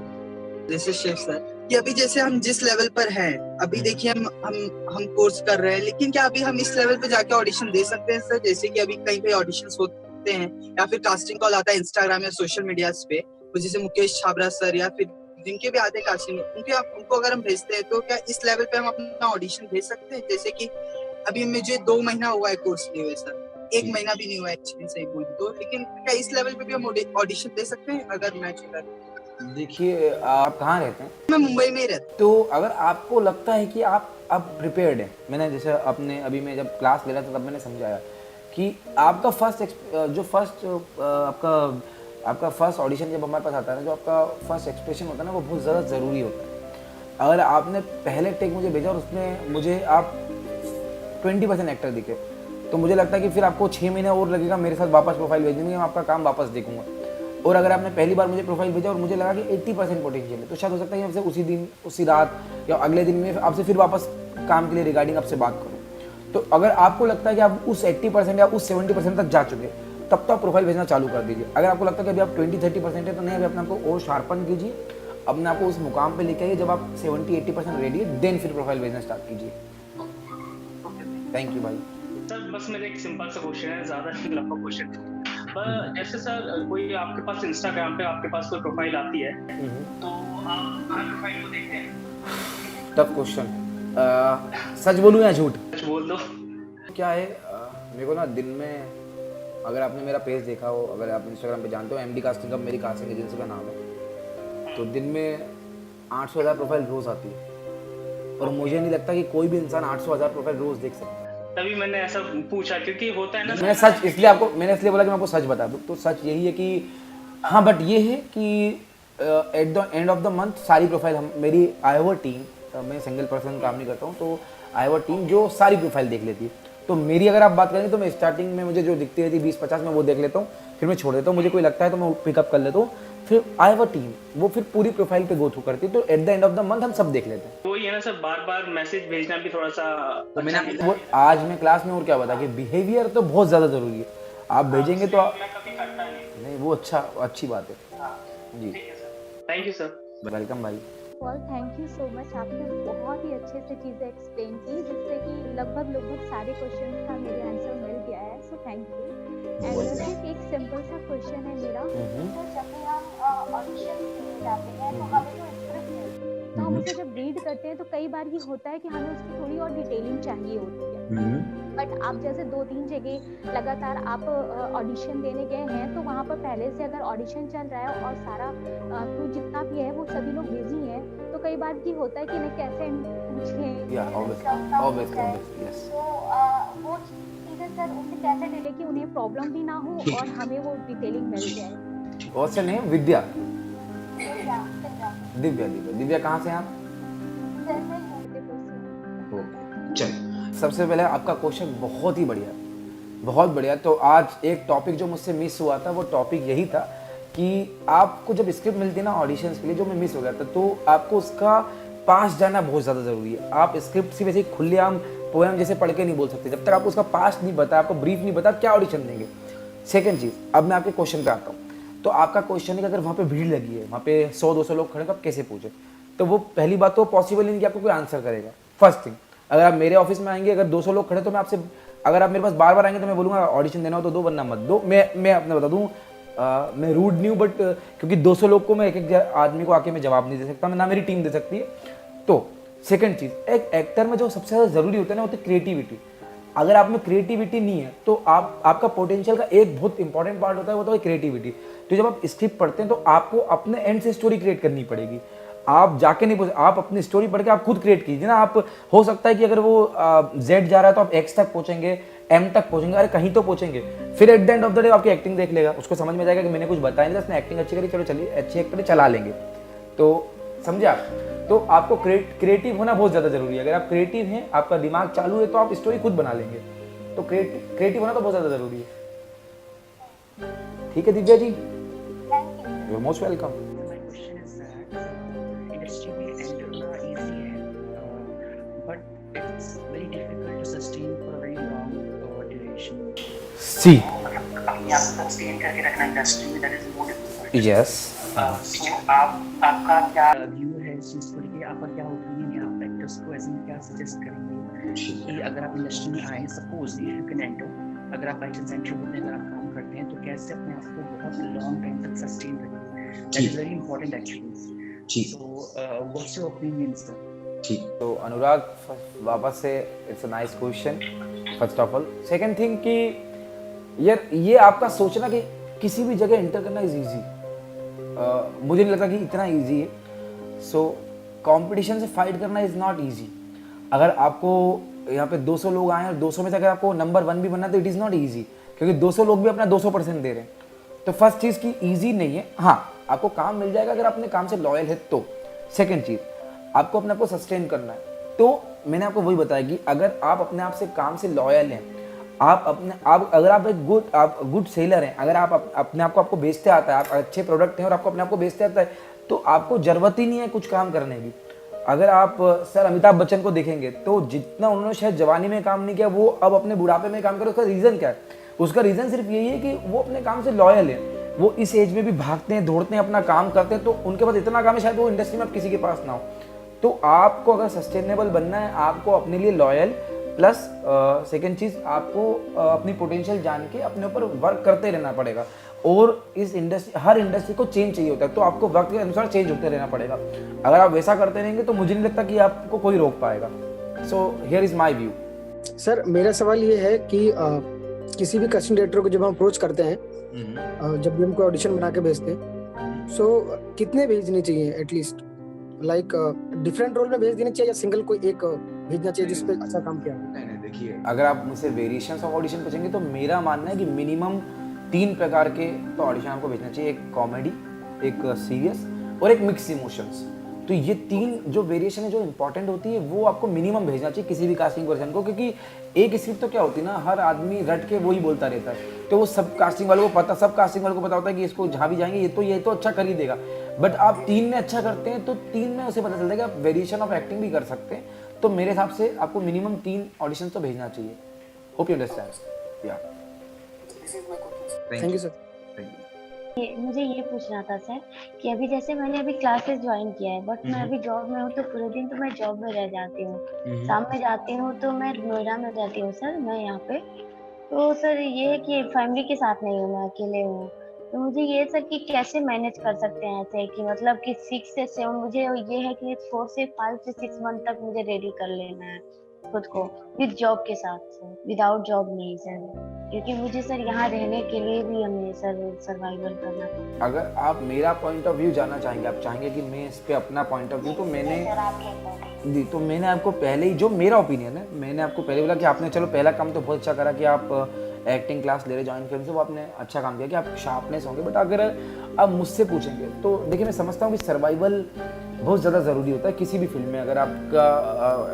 जैसे शिव सर कि अभी जैसे हम जिस लेवल पर हैं, अभी देखिए हम कोर्स कर रहे हैं, लेकिन क्या अभी हम इस लेवल पे जाके ऑडिशन दे सकते हैं सर? जैसे कि अभी कहीं पे ऑडिशंस होते हैं या फिर कास्टिंग कॉल आता है इंस्टाग्राम या सोशल मीडिया पे, तो जैसे मुकेश छाबड़ा सर या फिर जिनके भी आते हैं कास्टिंग, उनको अगर हम भेजते हैं तो क्या इस लेवल पे हम अपना ऑडिशन भेज सकते हैं? जैसे कि अभी मुझे 2 महीना हुआ है कोर्स लिए हुए सर, 1 महीना भी नहीं हुआ एक्चुअली सही बोलूं तो, लेकिन क्या इस लेवल पे भी हम ऑडिशन दे सकते हैं अगर मैच होता है? देखिए, आप कहाँ रहते हैं? मैं मुंबई में ही रहता हूँ। तो अगर आपको लगता है कि आप अब प्रिपेयर्ड हैं, मैंने जैसे अपने अभी मैं जब क्लास ले रहा था तब मैंने समझाया कि आपका आपका फर्स्ट ऑडिशन जब हमारे पास आता है ना, जो आपका फर्स्ट एक्सप्रेशन होता है ना, वो बहुत ज़्यादा ज़रूरी होता है। अगर आपने पहले टेक मुझे भेजा और उसमें मुझे आप 20% एक्टर दिखे तो मुझे लगता है कि फिर आपको 6 महीने और लगेगा मेरे साथ वापस प्रोफाइल भेजने में, मैं आपका काम वापस देखूंगा। और अगर आपने पहली बार मुझे प्रोफाइल भेजा और मुझे लगा कि 80% पोटेंशियल है, तो शायद हो सकता है कि आपसे उसी दिन, उसी रात या अगले दिन में आपसे फिर वापस काम के लिए रिगार्डिंग आपसे बात करूँ। तो अगर आपको लगता है कि आप उस 80% या उस 70% तक जा चुके, तब तो आप प्रोफाइल भेजना चालू कर दीजिए। अगर आपको लगता है कि अभी आप 20-30% है तो नहीं, अभी अपने आपको और शार्पन कीजिए, अपने आपको उस मुकाम पे लेके आइए। जब आप 70-80% रेडी है देन फिर प्रोफाइल भेजना स्टार्ट कीजिए। थैंक यू भाई। सर बस मेरा एक सिंपल सा क्वेश्चन है, ज्यादा लंबा क्वेश्चन नहीं। पर जैसे सर कोई आपके पास इंस्टाग्राम पे आपके पास कोई प्रोफाइल आती है तो आप हर प्रोफाइल को देखते हैं? Tough question. सच बोलूं या झूठ? सच बोल दो। क्या है, मेरे को ना दिन में, अगर आपने मेरा पेज देखा हो, अगर आप इंस्टाग्राम पे जानते हो, MD कास्टिंग का मेरी कास्टिंग एजेंसी का नाम है, तो दिन में 800,000 प्रोफाइल रोज आती है। और मुझे नहीं लगता कि कोई भी इंसान 800,000 प्रोफाइल रोज देख सकता है। तभी मैंने ऐसा पूछा क्योंकि होता है ना, मैंने सच इसलिए बोला कि मैं आपको सच बता दूं। तो सच यही है कि हाँ, बट ये है कि eight the end of the month सारी प्रोफाइल मेरी आई हैव अ टीम, मैं सिंगल पर्सन काम नहीं करता हूँ, तो आई हैव अ टीम जो सारी प्रोफाइल देख लेती है। तो मेरी अगर आप बात करें तो मैं स्टार्टिंग में मुझे जो दिखती रहती है 20-50 में वो देख लेता हूँ, फिर मैं छोड़ देता हूँ। मुझे कोई लगता है तो मैं पिकअप कर लेता हूँ। फिर आई हैव अ टीम, वो फिर पूरी प्रोफाइल पे गो थ्रू करती है। तो eight the end of the month हम सब देख लेते हैं। तो ये ना सर बार बार मैसेज भेजना भी थोड़ा सा तो मैंने वो आज मैं क्लास में और क्या बता कि बिहेवियर तो बहुत ज़्यादा ज़रूरी है। आप भेजेंगे तो मैं कभी करता नहीं। वो अच्छी बात है जी। Thank you sir. वेलकम भाई। Well, thank you so much. आपने बहुत ही अच्छे से चीज़ें एक्सप्लेन की, जिससे कि लगभग सारे क्वेश्चन का मेरे आंसर मिल गया है। So thank you. एंड सिर्फ एक सिंपल सा क्वेश्चन है मेरा, तो जब भी हम ऑडिशन देने जाते हैं तो हमें जो स्क्रिप्ट मिलती है, तो हम उसे जब रीड करते हैं तो कई बार ये होता है कि हमें उसकी थोड़ी और डिटेलिंग चाहिए होती है। बट आप जैसे 2-3 जगह लगातार आप ऑडिशन देने गए हैं, तो वहाँ पर पहले से अगर ऑडिशन चल रहा है और सारा क्रू जितना भी है वो सभी लोग बिजी हैं, तो कई बार की होता है कि नहीं कैसे पूछें या ऑब्वियसली यस। तो वो चीज़ें सर उनसे कैसे डील कि उन्हें प्रॉब्लम भी ना हो और हमें वो डिटेलिंग मिल जाए। What's your name? Vidya. Divya, Divya कहाँ से हैं आप? जैसे मध्यप्रदेश से। चल, सबसे पहले आपका क्वेश्चन बहुत ही बढ़िया, बहुत बढ़िया। तो आज एक टॉपिक जो मुझसे मिस हुआ था, वो टॉपिक यही था कि आपको जब स्क्रिप्ट मिलती है ना ऑडिशंस के लिए, जो मैं मिस हो गया था, तो आपको उसका पास जाना बहुत ज़्यादा ज़रूरी है। आप स्क्रिप्ट सिर्फ ऐसे खुलेआम पोएम जैसे पढ़ के नहीं बोल सकते, जब तक आपको उसका पास नहीं पता, आपको ब्रीफ नहीं पता, क्या ऑडिशन देंगे। सेकेंड चीज़, अब मैं आपके क्वेश्चन पे आता हूँ। तो आपका क्वेश्चन है कि अगर वहाँ पे भीड़ लगी है, वहाँ पे 100-200 लोग खड़े हैं, तो आप कैसे पूछे? तो वो पहली बात तो पॉसिबल ही नहीं कि आपको कोई आंसर करेगा। फर्स्ट थिंग, अगर आप मेरे ऑफिस में आएंगे, अगर 200 लोग खड़े, तो मैं आपसे, अगर आप मेरे पास बार बार आएंगे तो मैं बोलूँगा ऑडिशन देना हो तो दो, वरना मत दो। मैं अपने बता दूँ, मैं रूड नहीं हूँ, बट क्योंकि 200 लोग को मैं एक आदमी को आके मैं जवाब नहीं दे सकता, मैं ना मेरी टीम दे सकती है। तो सेकंड चीज़, एक एक्टर में जो सबसे ज़्यादा ज़रूरी होता है ना, होती है क्रिएटिविटी। अगर आप में क्रिएटिविटी नहीं है तो आपका पोटेंशियल का एक बहुत इंपॉर्टेंट पार्ट होता है, वो तो है क्रिएटिविटी। तो जब आप स्क्रिप्ट पढ़ते हैं तो आपको अपने एंड से स्टोरी क्रिएट करनी पड़ेगी। आप जाके नहीं पूछ, आप अपनी स्टोरी पढ़ के आप खुद क्रिएट कीजिए ना। आप हो सकता है कि अगर वो Z जा रहा है तो आप X तक पहुंचेंगे, M तक पहुंचेंगे, अरे कहीं तो पहुंचेंगे। फिर eight the end of the day आपकी एक्टिंग देख लेगा, उसको समझ में जाएगा कि मैंने कुछ बताया नहीं था, इसने एक्टिंग अच्छी करी, चलो चलिए अच्छी एक्टर चला लेंगे। तो समझे आप? तो आपको क्रिएटिव होना बहुत ज़्यादा जरूरी है। अगर आप क्रिएटिव हैं, आपका दिमाग चालू है, तो आप स्टोरी खुद बना लेंगे। तो क्रिएटिव होना तो बहुत ज़्यादा जरूरी है। ठीक है Divya ji, you are most welcome. My question is that industry में enter easy है, but it's very difficult to sustain for a very long duration. सी अपने आप को sustain करके रखना इंडस्ट्री में, that is more difficult. Yes. So आपका क्या व्यू है इस चीज को लेके? आपका क्या ओपिनियन है? आप एक्टर्स को ऐसे में क्या सजेस्ट करेंगे कि अगर आप इंडस्ट्री में आए, suppose if you can enter, अगर आप बाई चांस एंट्री होते हैं, अगर आप काम करते हैं, तो कैसे अपने आप को बहुत लॉन्ग टाइम तक सस्टेन रखें? That is very important actually. So what's your opinion, sir? ठीक, तो अनुराग वापस से it's a nice question first of all. Second thing कि यार ये आपका सोचना कि किसी भी जगह एंटर करना इज ईजी, मुझे नहीं लगता कि इतना ईजी है। सो कंपटीशन से फाइट करना इज़ नॉट ईजी। अगर आपको यहाँ पे 200 लोग आए और 200 में से अगर आपको नंबर 1 भी बनना, तो इट इज़ नॉट ईजी, क्योंकि 200 लोग भी अपना 200% दे रहे हैं। तो फर्स्ट चीज़ की ईजी नहीं है। हाँ, आपको काम मिल जाएगा अगर अपने काम से लॉयल है तो। सेकंड चीज़, आपको अपने आप को सस्टेन करना है। तो मैंने आपको वही बताया कि अगर आप अपने आप से काम से लॉयल हैं, अगर आप एक गुड सेलर हैं, अगर आप अपने आप को आपको बेचते आता है, आप अच्छे प्रोडक्ट हैं और आपको अपने आप को बेचते आता है, तो आपको ज़रूरत ही नहीं है कुछ काम करने की। अगर आप सर अमिताभ बच्चन को देखेंगे तो जितना उन्होंने शायद जवानी में काम नहीं किया, वो अब अपने बुढ़ापे में काम करे। उसका रीज़न क्या है? उसका रीज़न सिर्फ यही है कि वो अपने काम से लॉयल है। वो इस एज में भी भागते हैं, दौड़ते हैं, अपना काम करते हैं, तो उनके पास इतना काम है, शायद वो इंडस्ट्री में अब किसी के पास ना हो। तो आपको अगर सस्टेनेबल बनना है, आपको अपने लिए लॉयल, प्लस सेकंड चीज़, आपको अपनी पोटेंशियल जान के अपने ऊपर वर्क करते रहना पड़ेगा। और इस इंडस्ट्री, हर इंडस्ट्री को चेंज चाहिए होता है, तो आपको वक्त के अनुसार चेंज होते रहना पड़ेगा। अगर आप वैसा करते रहेंगे तो मुझे नहीं लगता कि आपको कोई रोक पाएगा। So here is my view. Sir मेरा सवाल ये है कि किसी भी कास्टिंग डायरेक्टर को जब हम अप्रोच करते हैं, जब भी हमको ऑडिशन बना के भेजते हैं, सो कितने भेजने चाहिए एटलीस्ट? लाइक डिफरेंट रोल में भेज देने चाहिए या सिंगल कोई एक भेजना चाहिए जिस पे अच्छा काम किया? नहीं, देखिए, अगर आप मुझसे वेरिएशंस ऑफ ऑडिशन पूछेंगे तो मेरा मानना है कि मिनिमम 3 प्रकार के तो ऑडिशन आपको भेजना चाहिए। एक कॉमेडी, एक सीरियस और एक मिक्स इमोशंस। तो ये 3 जो वेरिएशन है, जो इंपॉर्टेंट होती है, वो आपको मिनिमम भेजना चाहिए किसी भी कास्टिंग पर्सन को। क्योंकि एक स्क्रिप्ट तो क्या होती है ना, हर आदमी रट के वही बोलता रहता है, तो वो सब कास्टिंग वालों को पता होता है कि इसको जहाँ भी जाएंगे ये तो अच्छा कर ही देगा। बट आप 3 में अच्छा करते हैं तो 3 में उसे पता चलता है कि आप वेरिएशन ऑफ एक्टिंग भी कर सकते हैं। तो मेरे हिसाब से आपको मिनिमम 3 ऑडिशन तो भेजना चाहिए। Hope you understand. या थैंक यू सर। मुझे ये पूछना था सर कि अभी जैसे मैंने अभी क्लासेस ज्वाइन किया है, बट मैं अभी जॉब में हूँ, तो पूरे दिन तो मैं जॉब में रह जाती हूँ। शाम में जाती हूँ तो मैं नोएडा में रहती हूँ सर, मैं यहाँ पे। तो सर ये है कि फैमिली के साथ नहीं हूँ, मैं अकेले हूँ। तो मुझे ये सर कि कैसे मैनेज कर सकते हैं ऐसे कि मतलब कि 6 से 7, मुझे ये है कि 4 से 5 से 6 मंथ तक मुझे रेडी कर लेना है। खुद को विद जॉब के साथ सर, विदाउट जॉब नहीं सर, क्योंकि मुझे सर यहाँ रहने के लिए भी हमें सर सर्वाइवल करना है। अगर आप मेरा पॉइंट ऑफ व्यू जानना चाहेंगे, आप चाहेंगे कि मैं इस पे अपना पॉइंट ऑफ व्यू, तो मैंने आपको पहले ही, जो मेरा ओपिनियन है, मैंने आपको पहले बोला कि आपने चलो पहला काम तो बहुत अच्छा करा कि आप एक्टिंग क्लास ले रहे जॉइन फिल्म से, वो आपने अच्छा काम किया कि आप शार्पनेस होंगे। बट अगर आप मुझसे पूछेंगे तो देखिए, मैं समझता हूँ कि सर्वाइवल बहुत ज़्यादा ज़रूरी होता है किसी भी फील्ड में। अगर आपका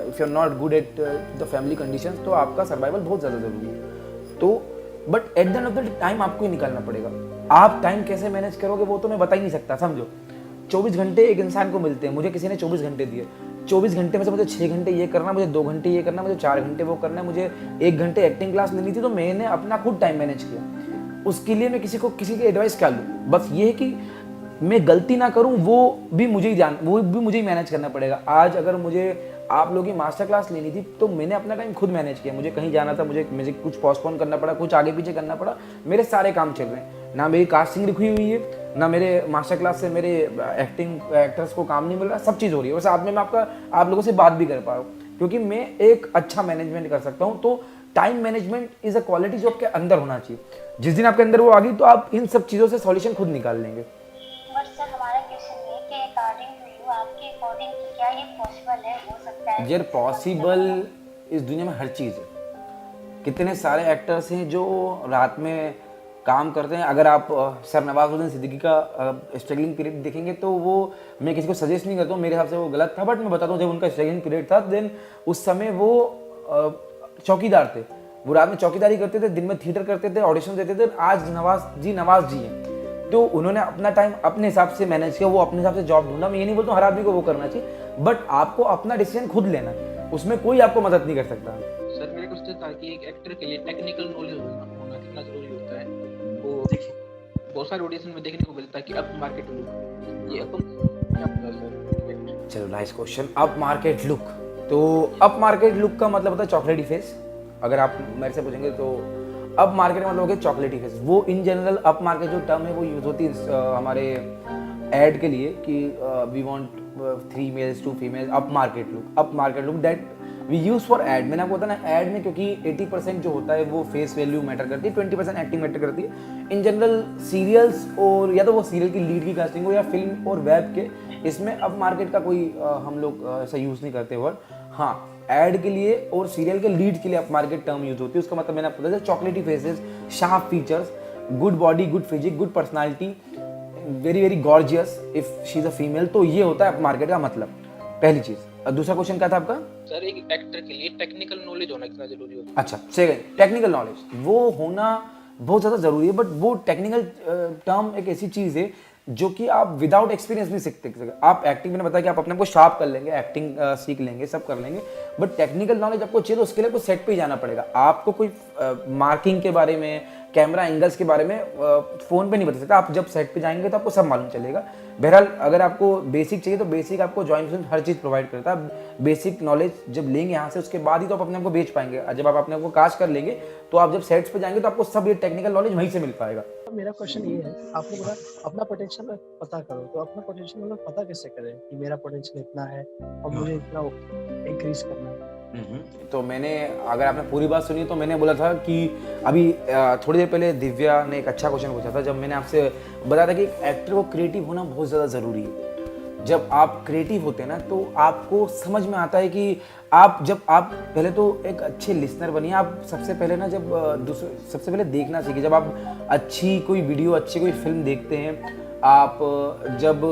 if you are not good at the family conditions, तो आपका सर्वाइवल बहुत ज़्यादा ज़रूरी है। तो but at the end of the time आपको ही निकालना पड़ेगा। आप टाइम कैसे मैनेज करोगे वो तो मैं बता ही नहीं सकता। समझो 24 घंटे एक इंसान को मिलते हैं, मुझे किसी ने 24 घंटे दिए, 24 घंटे में से मुझे 6 घंटे ये करना, मुझे 2 घंटे ये करना, मुझे 4 घंटे वो करना है, मुझे 1 घंटे एक्टिंग क्लास लेनी थी, तो मैंने अपना खुद टाइम मैनेज किया। उसके लिए मैं किसी की एडवाइस क्या लूँ? बस ये है कि मैं गलती ना करूँ, वो भी मुझे ही मैनेज करना पड़ेगा। आज अगर मुझे आप लोगों की मास्टर क्लास लेनी थी तो मैंने अपना टाइम खुद मैनेज किया। मुझे कहीं जाना था, मुझे कुछ पोस्टपोन करना पड़ा, कुछ आगे पीछे करना पड़ा, मेरे सारे काम चल रहे हैं। ना मेरी कास्टिंग लिखी हुई है, ना मेरे मास्टर क्लास से मेरे एक्टर्स को काम नहीं मिल रहा, सब चीज़ हो रही है। और साथ में मैं आप लोगों से बात भी कर पा रहा हूँ, क्योंकि मैं एक अच्छा मैनेजमेंट कर सकता हूँ। तो time management is a quality जो आपके अंदर होना चाहिए। जिस दिन आपके अंदर वो आ गई तो आप इन सब चीज़ों से सॉल्यूशन खुद निकाल लेंगे। बट सर हमारा क्वेश्चन ये कि अकॉर्डिंग टू यू, आपके अकॉर्डिंग क्या ये पॉसिबल है, हो सकता है? यार पॉसिबल इस दुनिया में हर चीज़ है। कितने सारे एक्टर्स हैं जो रात में काम करते हैं। अगर आप सर नवाजुद्दीन सिद्दीकी का स्ट्रगलिंग पीरियड देखेंगे तो वो, मैं किसी को सजेस्ट नहीं करता हूँ, मेरे हिसाब से वो गलत था, बट मैं बताता हूँ जब उनका स्ट्रगलिंग पीरियड था देन उस समय वो चौकीदार थे। वो रात में चौकीदारी करते थे, दिन में थिएटर करते थे, ऑडिशन देते थे। आज नवाज जी हैं, तो उन्होंने अपना टाइम अपने हिसाब से मैनेज किया, वो अपने हिसाब से जॉब ढूंढा। मैं ये नहीं बोलता हूँ हर आदमी को वो करना चाहिए, बट आपको अपना डिसीजन खुद लेना है, उसमें कोई आपको मदद नहीं कर सकता। सर मेरा क्वेश्चन था कि एक एक्टर के लिए टेक्निकल नॉलेज होना कितना जरूरी होता है। वो देखिए बहुत सारे ऑडिशन में देखने को मिलता है कि अप मार्केट लुक, ये अपन क्या पता सर? चलो nice question. Up market look, तो अप मार्केट लुक का मतलब होता है चॉकलेटी फेस। अगर आप मेरे से पूछेंगे तो अप मार्केट का मतलब होगा चॉकलेटी फेस। वो इन जनरल अप मार्केट जो टर्म है वो यूज होती है हमारे एड के लिए कि we want 3 males 2 females, up market look that we use for ad. मैंने आपको बताया ना, एड में क्योंकि 80% जो होता है वो फेस वैल्यू मैटर करती है, 20% एक्टिंग मैटर करती है। इन जनरल सीरियल्स और या तो वो सीरियल की लीड की कास्टिंग हो या फिल्म और वेब के, इसमें अप मार्केट का कोई हम लोग ऐसा यूज नहीं करते वर्ड। हाँ, एड के लिए और सीरियल के लीड के लिए अप मार्केट टर्म यूज होती है। उसका मतलब मैंने आपको बताया chocolatey faces, sharp features, good body, good physique, good personality, very very gorgeous if she is a female. तो ये होता है अप मार्केट का मतलब, पहली चीज। दूसरा क्वेश्चन क्या था आपका? सर एक एक्टर के लिए टेक्निकल नॉलेज होना कितना जरूरी होता है? अच्छा, सेकंड, टेक्निकल नॉलेज वो होना बहुत ज़्यादा ज़रूरी है, बट वो टेक्निकल टर्म एक ऐसी चीज़ है जो कि आप विदाउट एक्सपीरियंस नहीं सीखते। आप एक्टिंग, मैंने बताया कि आप अपने को शार्प कर लेंगे, एक्टिंग सीख लेंगे, सब कर लेंगे, बट टेक्निकल नॉलेज आपको चाहिए तो उसके लिए आपको सेट पे ही जाना पड़ेगा। आपको कोई मार्किंग के बारे में, कैमरा एंगल्स के बारे में फ़ोन पे नहीं बता सकता। आप जब सेट पे जाएंगे तो आपको सब मालूम चलेगा। बहरहाल अगर आपको बेसिक चाहिए तो बेसिक आपको जॉइंट फिल्म हर चीज़ प्रोवाइड करता है। बेसिक नॉलेज जब लेंगे यहाँ से, उसके बाद ही तो आप अपने आप को बेच पाएंगे। जब आप अपने आप को कास्ट कर लेंगे तो आप जब सेट्स पे जाएंगे तो आपको सब ये टेक्निकल नॉलेज वहीं से मिल पाएगा। मेरा क्वेश्चन ये है, आपने बोला अपना पोटेंशियल पता करो, तो अपना पोटेंशियल मतलब पता कैसे करें कि मेरा पोटेंशियल इतना है और मुझे इतना इंक्रीज करना है? तो मैंने, अगर आपने पूरी बात सुनी तो मैंने बोला था कि अभी थोड़ी देर पहले दिव्या ने एक अच्छा क्वेश्चन पूछा था, जब मैंने आपसे बताया था कि एक एक्टर को क्रिएटिव होना बहुत ज़्यादा ज़रूरी है। जब आप क्रिएटिव होते हैं ना तो आपको समझ में आता है कि जब आप पहले तो एक अच्छे लिसनर बनिए। आप सबसे पहले ना सबसे पहले देखना सीखिए। जब आप अच्छी कोई वीडियो, अच्छी कोई फिल्म देखते हैं, जब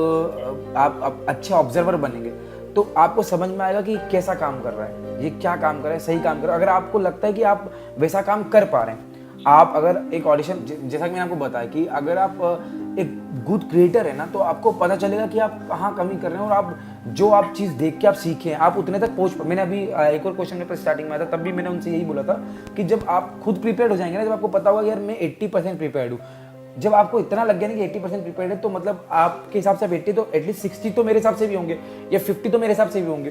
आप अच्छे ऑब्जर्वर बनेंगे तो आपको समझ में आएगा कि कैसा काम कर रहा है, ये क्या काम कर रहा है, सही काम कर रहा है। अगर आपको लगता है कि आप वैसा काम कर पा रहे हैं, आप अगर एक ऑडिशन, जैसा कि मैंने आपको बताया कि अगर आप एक गुड क्रिएटर है ना तो आपको पता चलेगा कि आप कहाँ कमी कर रहे हैं, और आप जो आप चीज़ देख के आप सीखें, आप उतने तक पहुँच। मैंने अभी एक और क्वेश्चन में स्टार्टिंग में आया था, तब भी मैंने उनसे यही बोला था कि जब आप खुद प्रिपेयर्ड हो जाएंगे ना, जब आपको पता होगा यार मैं 80% प्रिपेयर्ड हूँ, जब आपको इतना लग गया ना कि 80% प्रिपेयर्ड है, तो मतलब आपके हिसाब से 80 तो एटलीस्ट 60 तो मेरे हिसाब से भी होंगे या 50 तो मेरे हिसाब से भी होंगे।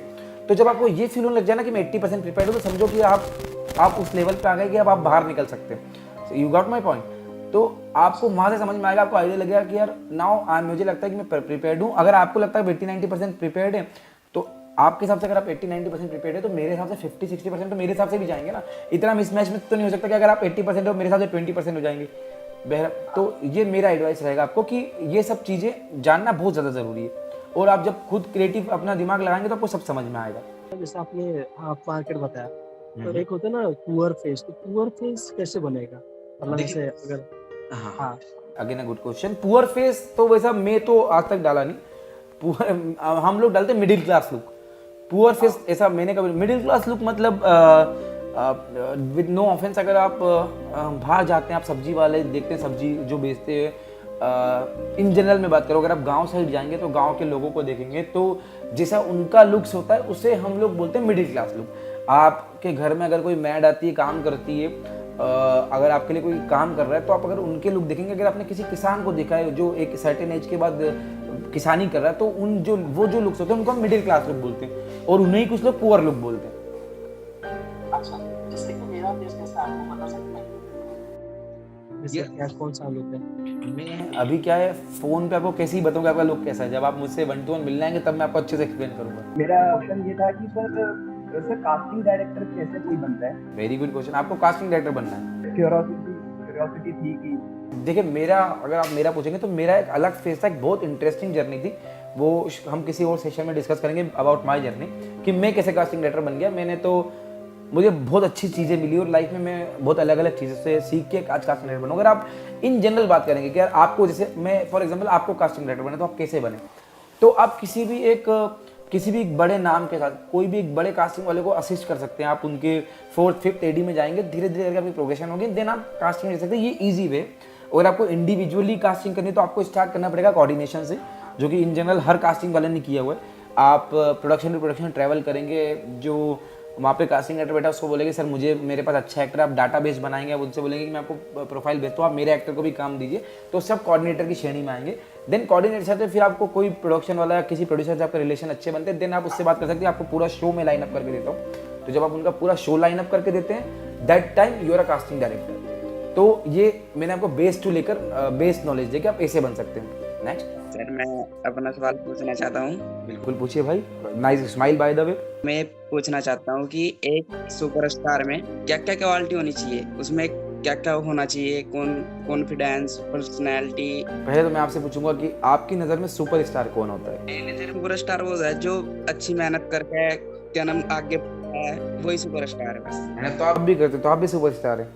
तो जब आपको ये फील होने लग जाए ना कि मैं 80% प्रिपेयर्ड हूँ, तो समझो कि आप उस लेवल पे आ गए कि अब आप बाहर निकल सकते हैं। You got my point. तो आपको वहाँ से समझ में आएगा, आपको आइडिया लगेगा कि यार नाउ मुझे लगता है कि मैं प्रिपेयर्ड हूँ। अगर आपको लगता है 80-90% प्रिपेयर्ड है तो आपके हिसाब से अगर आप 80-90% प्रिपेयर्ड है तो मेरे हिसाब से 50-60% तो मेरे हिसाब से भी जाएंगे ना। इतना मिसमैच में तो नहीं हो सकता कि अगर आप 80% हो मेरे हिसाब से 20% हो जाएंगे। तो ये मेरा एडवाइस रहेगा आपको कि ये सब चीज़ें जानना बहुत ज़्यादा ज़रूरी है, और आप जब खुद क्रिएटिव अपना दिमाग लगाएंगे तो आपको सब समझ में आएगा। जैसे आपने आप मार्केट बताया, तो एक होता है ना पुअर फेस, तो पुअर फेस कैसे बनेगा, मतलब जैसे अगर हाँ again a good question. Poor face तो वैसा मैं तो आज तक डाला नहीं। पुअर हम लोग डालते middle class look. Poor face ऐसा मैंने कभी, मिडिल क्लास लुक मतलब विद नो ऑफेंस, अगर आप बाहर जाते हैं, आप सब्जी वाले देखते हैं, सब्जी जो बेचते हैं, इन जनरल में बात करो, अगर आप गांव साइड जाएंगे तो गांव के लोगों को देखेंगे तो जैसा उनका लुक्स होता है उसे हम लोग बोलते हैं मिडिल क्लास लुक। आपके घर में अगर कोई मैड आती है, काम करती है, अगर आपके लिए कोई काम कर रहा है तो आप अगर उनके लुक देखेंगे, अगर आपने किसी किसान को देखा है जो एक सर्टेन एज के बाद किसानी कर रहा है, तो उन जो वो जो लुक्स होते हैं उनको हम मिडिल क्लास लुक बोलते हैं, और उन्हें कुछ लोग पुअर लुक बोलते हैं। अच्छा, जिससे कि मेरा फेस कैसा आपको बता सकते हैं? जैसे क्या कौन सा लुक है? मैं अभी क्या है, फोन पे आपको कैसे ही बताऊंगा आपका लुक कैसा है, जब आप मुझसे 1-to-1 मिलने आएंगे तब मैं आपको अच्छे से एक्सप्लेन करूंगा। मेरा क्वेश्चन ये था कि सर कास्टिंग डायरेक्टर कैसे कोई बनता है? Very good question. आपको कास्टिंग डायरेक्टर बनना है? क्यूरियोसिटी थी कि देखिए, मेरा अगर आप मेरा पूछेंगे तो मेरा एक अलग फेस था, एक बहुत इंटरेस्टिंग जर्नी थी, वो हम किसी और सेशन में डिस्कस करेंगे अबाउट माय जर्नी कि मैं कैसे कास्टिंग डायरेक्टर बन गया। मैंने तो मुझे बहुत अच्छी चीज़ें मिली और लाइफ में मैं बहुत अलग अलग चीज़ों से सीख के आज कास्टिंग डायरेक्टर बनूँ। अगर आप इन जनरल बात करेंगे कि यार आपको, जैसे मैं फॉर एग्जांपल आपको कास्टिंग डायरेक्टर बने तो आप कैसे बने, तो आप किसी भी एक बड़े नाम के साथ कोई भी एक बड़े कास्टिंग वाले को असिस्ट कर सकते हैं। आप उनके 4th-5th एडी में जाएंगे, धीरे धीरे करके आपकी प्रोग्रेशन होगी, देन आप कास्टिंग ले सकते हैं। ये ईजी वे। और आपको इंडिविजुअली कास्टिंग करनी तो आपको स्टार्ट करना पड़ेगा कोऑर्डिनेशन से, जो कि इन जनरल हर कास्टिंग वाले ने किया हुआ है। आप प्रोडक्शन टू प्रोडक्शन ट्रैवल करेंगे, जो वहाँ पे कास्टिंग डायरेक्टर बैठा उसको बोलेंगे सर मेरे पास अच्छा एक्टर, आप डाटाबेस बनाएंगे, आप उनसे बोलेंगे कि मैं आपको प्रोफाइल भेजता हूँ, आप मेरे एक्टर को भी काम दीजिए, तो सब कोऑर्डिनेटर की श्रेणी में आएंगे। देन कोऑर्डिनेटर से फिर आपको कोई प्रोडक्शन वाला या किसी प्रोड्यूसर से आपके रिलेशन अच्छे बनते हैं, देन आप उससे बात कर सकते हैं, आपको पूरा शो में लाइन अप करके देता हूँ। तो जब आप उनका पूरा शो लाइन अप करके देते हैं, that time you are a casting director. तो ये मैंने आपको बेस टू लेकर बेस नॉलेज दे कि आप ऐसे बन सकते हैं। नेक्स्ट सर, मैं अपना सवाल पूछना चाहता हूँ। बिल्कुल पूछिए भाई, nice smile by the way. मैं पूछना चाहता हूँ कि एक सुपरस्टार में क्या क्या क्वालिटी होनी चाहिए, उसमें क्या क्या होना चाहिए, कॉन्फिडेंस, पर्सनैलिटी। पहले तो मैं आपसे पूछूंगा कि आपकी नज़र में सुपरस्टार कौन होता है? सुपरस्टार वो है जो अच्छी मेहनत करके क्या नाम आगे है, वही सुपरस्टार है बस। मेहनत तो आप भी करते, तो आप भी सुपरस्टार है।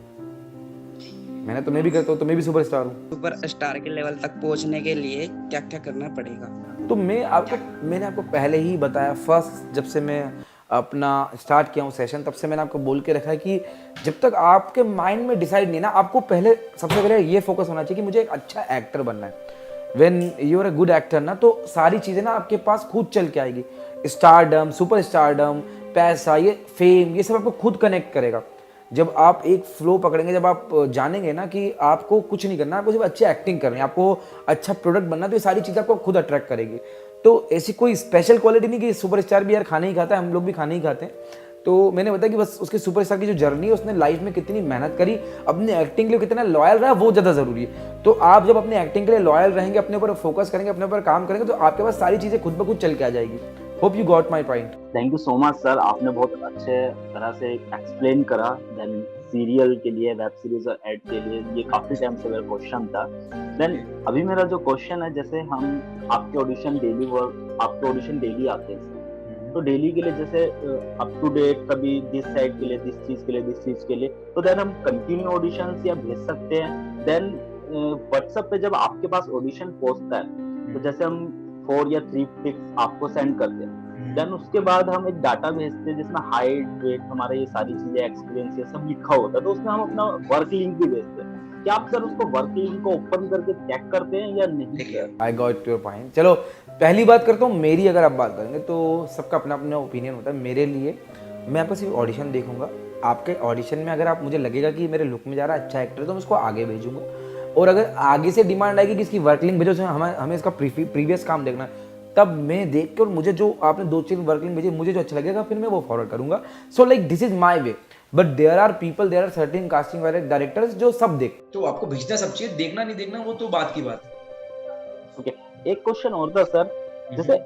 मैंने तो मैं भी करता हूँ, तो मैं भी सुपरस्टार हूँ। सुपरस्टार के लेवल तक पहुँचने के लिए क्या क्या करना पड़ेगा? तो मैंने आपको पहले ही बताया, फर्स्ट जब से मैं अपना स्टार्ट किया हूँ सेशन, तब से मैंने आपको बोल के रखा है कि जब तक आपके माइंड में डिसाइड नहीं ना, आपको सबसे पहले ये फोकस होना चाहिए कि मुझे एक अच्छा एक्टर बनना है। When you are a good actor ना, तो सारी चीज़ें ना आपके पास खुद चल के आएगी। स्टारडम, सुपर स्टारडम, पैसा, ये फेम, ये सब आपको खुद कनेक्ट करेगा। जब आप एक फ्लो पकड़ेंगे, जब आप जानेंगे ना कि आपको कुछ नहीं करना, आपको सिर्फ अच्छी एक्टिंग करनी है, आपको अच्छा प्रोडक्ट बनना, तो ये सारी चीज़ें आपको खुद अट्रैक्ट करेगी। तो ऐसी कोई स्पेशल क्वालिटी नहीं कि सुपरस्टार भी यार खाना ही खाता है, हम लोग भी खाना ही खाते हैं। तो मैंने बताया कि बस उसके सुपरस्टार की जो जर्नी है, उसने लाइफ में कितनी मेहनत करी, अपने एक्टिंग के लिए कितना लॉयल रहा, वो ज़्यादा ज़रूरी है। तो आप जब अपने एक्टिंग के लिए लॉयल रहेंगे, अपने ऊपर फोकस करेंगे, अपने ऊपर काम करेंगे, तो आपके पास सारी चीज़ें खुद ब खुद चल के आ जाएगी। Hope you got my point. Thank you so much sir, आपने बहुत अच्छे तरह से एक्सप्लेन करा। देन सीरियल के लिए, वेब सीरीज और एड के लिए ये काफी टाइम से मेरा क्वेश्चन था। देन अभी मेरा जो क्वेश्चन है, जैसे हम आपके ऑडिशन डेली आते हैं, तो डेली के लिए जैसे अप टू डेट, कभी दिस साइड के लिए, दिस चीज के लिए, तो देन हम कंटिन्यू ऑडिशंस या भेज सकते हैं। देन व्हाट्सएप पे जब आपके पास ऑडिशन पहुंचता है, तो जैसे हम 4 या 3 पिक्स आपको सेंड करते हैं, देन उसके बाद हम एक डाटा भेजते हैं जिसमें हाइट, वेट, हमारे ये सारी चीजें, एक्सपीरियंस, ये सब लिखा होता है। तो उसमें हम अपना वर्क लिंक भी भेजते हैं। क्या आप सर उसको वर्क लिंक को ओपन करके चेक करते हैं या नहीं? I got your point. चलो पहली बात करता हूँ मेरी, अगर आप बात करेंगे तो सबका अपना अपना ओपिनियन होता है। मेरे लिए मैं आपका सिर्फ ऑडिशन देखूंगा। आपके ऑडिशन में अगर आप मुझे लगेगा कि मेरे लुक में जा रहा है, अच्छा एक्टर है, तो मैं उसको आगे भेजूंगा। और अगर आगे से डिमांड आएगी कि इसकी वर्क लिंक भेजो, हमें इसका प्रीवियस काम देखना है, तब मैं देख के, और मुझे जो आपने 2-3 वर्क लिंक भेजी, मुझे जो अच्छा लगेगा, फिर मैं वो फॉरवर्ड करूंगा। So like this is my way. But there are certain casting वाले डायरेक्टर्स जो सब देख, तो आपको भेजना सब चाहिए, देखना नहीं देखना वो तो बात की बात है। ओके, एक क्वेश्चन और था सर, जैसे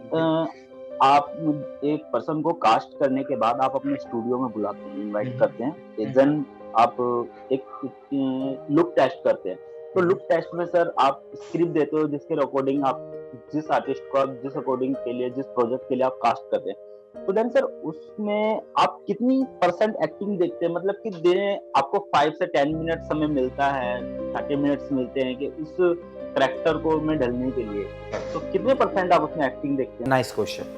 आप एक पर्सन को कास्ट करने के बाद आप अपने स्टूडियो में बुलाते हैं, इनवाइट करते हैं, देन आप एक लुक टेस्ट करते हैं। तो लुक टेस्ट में सर आप स्क्रिप्ट देते हो जिसके अकॉर्डिंग आप जिस आर्टिस्ट को आप जिस अकॉर्डिंग के लिए जिस प्रोजेक्ट के लिए आप कास्ट करते हैं, तो देन सर उसमें आप कितनी परसेंट एक्टिंग देखते हैं, मतलब कि दिन आपको 5 से 10 मिनट समय मिलता है, 30 मिनट्स मिलते हैं कि उस कैरेक्टर को में ढलने के लिए, तो कितने परसेंट आप उसमें एक्टिंग देखते हैं? Nice question.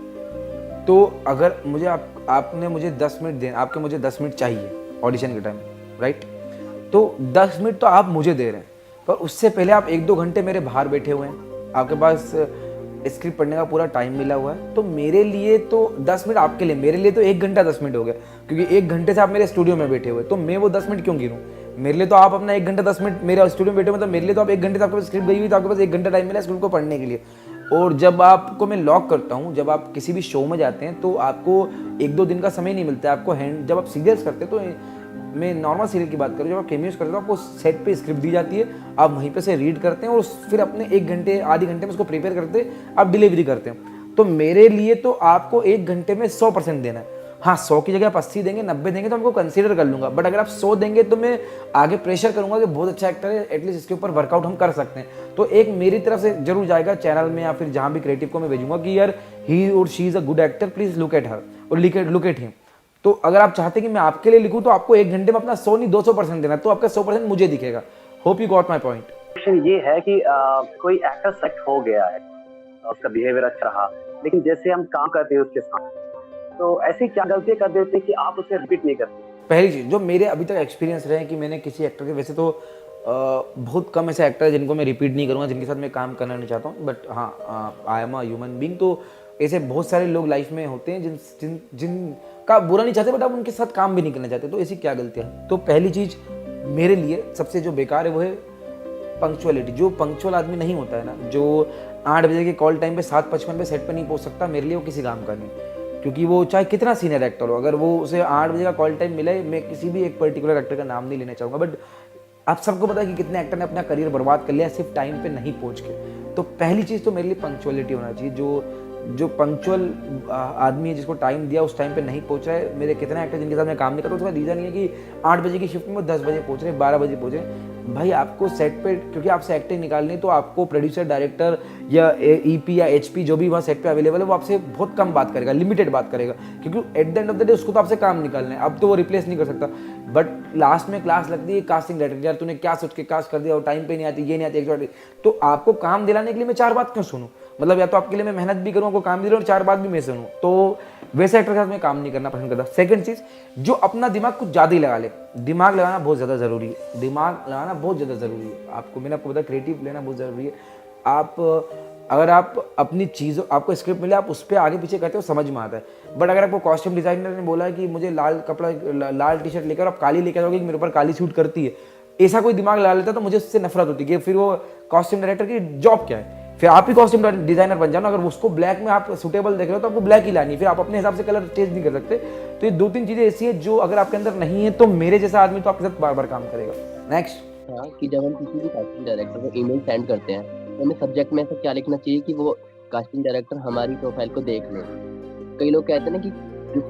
तो अगर मुझे आपने मुझे 10 मिनट दें, आपके मुझे 10 मिनट चाहिए ऑडिशन के टाइम, राइट? तो 10 मिनट तो आप मुझे दे रहे हैं, पर उससे पहले आप 1-2 घंटे मेरे बाहर बैठे हुए हैं, आपके पास स्क्रिप्ट पढ़ने का पूरा टाइम मिला हुआ है। तो मेरे लिए तो 10 मिनट आपके लिए, मेरे लिए तो 1 घंटा 10 मिनट हो गया, क्योंकि 1 घंटे से आप मेरे स्टूडियो में बैठे हुए, तो मैं वो 10 मिनट क्यों गिनूं? मेरे लिए तो आप अपना 1 घंटा 10 मिनट मेरे स्टूडियो में बैठे हुए, तो मेरे लिए तो आप 1 घंटे से आपके पास स्क्रिप्ट गई हुई, तो आपके पास 1 घंटा टाइम मिला स्क्रिप्ट को पढ़ने के लिए। और जब आपको मैं लॉक करता हूँ, जब आप किसी भी शो में जाते हैं तो आपको 1-2 दिन का समय नहीं मिलता है आपको हैंड, जब आप सीरियल्स करते हैं, तो मैं नॉर्मल सीरियल की बात करूँ, जब आप कैमियोस करते हो आपको सेट पे स्क्रिप्ट दी जाती है, आप वहीं पे से रीड करते हैं और फिर अपने 1 घंटे आधे घंटे में उसको प्रिपेयर करते आप डिलीवरी करते हैं। तो मेरे लिए तो आपको 1 घंटे में 100% देना है। हाँ, 100 की जगह आप 80 देंगे, 90 देंगे तो हमको कंसीडर कर लूँगा, बट अगर आप 100 देंगे तो मैं आगे प्रेशर करूँगा कि बहुत अच्छा एक्टर है, एटलीस्ट इसके ऊपर वर्कआउट हम कर सकते हैं। तो एक मेरी तरफ से जरूर जाएगा चैनल में या फिर जहाँ भी क्रिएटिव को मैं भेजूँगा कि यार ही और she is a good actor, please look at her और लुक एट हिम। तो अगर आप चाहते हैं कि मैं आपके लिए लिखूं तो आपको 1 घंटे में अपना 100 नहीं 200% देना है, तो आपका 100% मुझे दिखेगा। Hope you got my point. Question ये है कि कोई एक्टर सेलेक्ट हो गया है, उसका बिहेवियर अच्छा रहा, लेकिन जैसे हम काम करते हैं उसके साथ, तो ऐसी क्या गलतियां कर देते हैं कि आप उसे रिपीट नहीं करते? पहली चीज़ जो मेरे अभी तक एक्सपीरियंस रहे कि मैंने किसी एक्टर के, वैसे तो बहुत कम ऐसे एक्टर है जिनको मैं रिपीट नहीं करूँगा, जिनके साथ मैं काम करना नहीं चाहता हूँ, बट हाँ, I am a human being, तो ऐसे बहुत सारे लोग लाइफ में होते हैं जिनका बुरा नहीं चाहते, बट आप उनके साथ काम भी नहीं करना चाहते। तो ऐसी क्या गलतियाँ हैं? तो पहली चीज़ मेरे लिए सबसे जो बेकार है वो है पंक्चुअलिटी। जो पंक्चुअल आदमी नहीं होता है ना, जो 8 बजे के कॉल टाइम पे 7:55 पे सेट पे नहीं पहुंच सकता, मेरे लिए वो किसी काम का नहीं, क्योंकि वो चाहे कितना सीनियर एक्टर हो, अगर वो उसे 8 बजे का कॉल टाइम मिले, मैं किसी भी एक पर्टिकुलर एक्टर का नाम नहीं लेना चाहूँगा, बट आप सबको पता है कि कितने एक्टर ने अपना करियर बर्बाद कर लिया सिर्फ टाइम पे नहीं पहुँच के। तो पहली चीज़ तो मेरे लिए पंक्चुअलिटी होना चाहिए। जो पंक्चुअल आदमी है, जिसको टाइम दिया उस टाइम पे नहीं पहुंच रहा है, मेरे कितने एक्टर जिनके साथ मैं काम नहीं करता, उसका रीज़न नहीं है कि 8 बजे की शिफ्ट में 10 बजे पहुंच रहे, 12 बजे पहुंच रहे। भाई आपको सेट पे, क्योंकि आपसे एक्टिंग निकालनी, तो आपको प्रोड्यूसर, डायरेक्टर या ईपी या एचपी जो भी वहाँ सेट पे अवेलेबल है, वो आपसे बहुत कम बात करेगा, लिमिटेड बात करेगा, क्योंकि eight the end of the day उसको तो आपसे काम निकालना है। अब तो वो रिप्लेस नहीं कर सकता, बट लास्ट में क्लास लगती है कास्टिंग डायरेक्टर, यार तूने क्या सोच के कास्ट कर दिया और टाइम पे नहीं आती, ये नहीं आती, तो आपको काम दिलाने के लिए मैं 4 बात क्यों सुनूं? मतलब या तो आपके लिए मैं मेहनत भी करूँ, आपको काम भी दूँ और 4 बात भी मैं सुनूँ, तो वैसे एक्टर के साथ मैं काम नहीं करना पसंद करता। सेकंड चीज़, जो अपना दिमाग कुछ ज़्यादा ही लगा ले, दिमाग लगाना बहुत ज़्यादा ज़रूरी है, दिमाग लगाना बहुत ज़्यादा ज़रूरी है। आपको, मैंने आपको बताया, क्रिएटिव लेना बहुत ज़रूरी है। अगर आप अपनी चीज़ों, आपको स्क्रिप्ट मिले, आप उस पर आगे पीछे करते हो, समझ में आता है, बट अगर आपको कॉस्ट्यूम डिजाइनर ने बोला है कि मुझे लाल कपड़ा, लाल टी शर्ट लेकर आप काली लेकर आओगे कि मेरे ऊपर काली सूट करती है, ऐसा कोई दिमाग लगा लेता तो मुझे उससे नफरत होती है कि फिर वो कॉस्ट्यूम डायरेक्टर की जॉब क्या है? फिर आप ही कॉस्ट्यूम डिजाइनर बन जाओ ना। अगर उसको ब्लैक में आप सुटेबल देख रहे हो तो आपको ब्लैक ही लानी है, फिर आप अपने हिसाब से कलर चेंज नहीं कर सकते। तो ये 2-3 चीजें ऐसी है जो अगर आपके अंदर नहीं है तो मेरे जैसा आदमी तो आपके साथ बार बार काम करेगा। नेक्स्ट, हाँ, कि जब हम किसी भी कास्टिंग डायरेक्टर को ईमेल सेंड करते हैं तो हमें सब्जेक्ट में ऐसा क्या लिखना चाहिए कि वो कास्टिंग डायरेक्टर हमारी प्रोफाइल को देख ले। कई लोग कहते हैं ना कि जो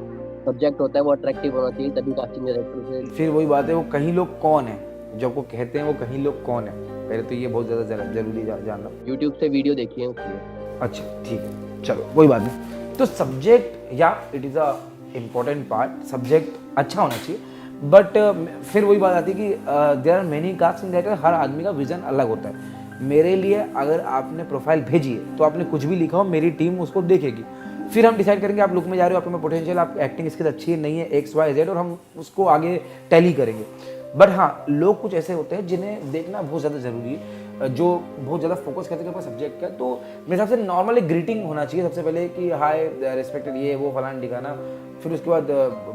सब्जेक्ट होता है वो अट्रैक्टिव होना चाहिए तभी कास्टिंग डायरेक्टर से। फिर वही बात है, वो कहीं लोग कौन है जो आपको कहते हैं, वो कहीं लोग कौन है, पहले तो ये बहुत ज़्यादा जरूरी जानना। यूट्यूब से वीडियो देखिए उसकी। अच्छा ठीक है, चलो कोई बात नहीं। तो सब्जेक्ट, या it is a important part, subject अच्छा होना चाहिए, बट फिर वही बात आती है कि there are many casting director, हर आदमी का विजन अलग होता है। मेरे लिए अगर आपने प्रोफाइल भेजी है तो आपने कुछ भी लिखा हो, मेरी टीम उसको देखेगी, फिर हम डिसाइड करेंगे आप लुक में जा रहे हो, आप में पोटेंशियल, आप एक्टिंग स्किल अच्छी है नहीं है, XYZ, और हम उसको आगे टैली करेंगे। बट हाँ, लोग कुछ ऐसे होते हैं जिन्हें देखना बहुत ज़्यादा ज़रूरी है, जो बहुत ज़्यादा फोकस करते हैं सब्जेक्ट का। तो मेरे हिसाब से नॉर्मली ग्रीटिंग होना चाहिए सबसे पहले कि हाय रिस्पेक्टेड, ये वो फलाना ठिकाना, फिर उसके बाद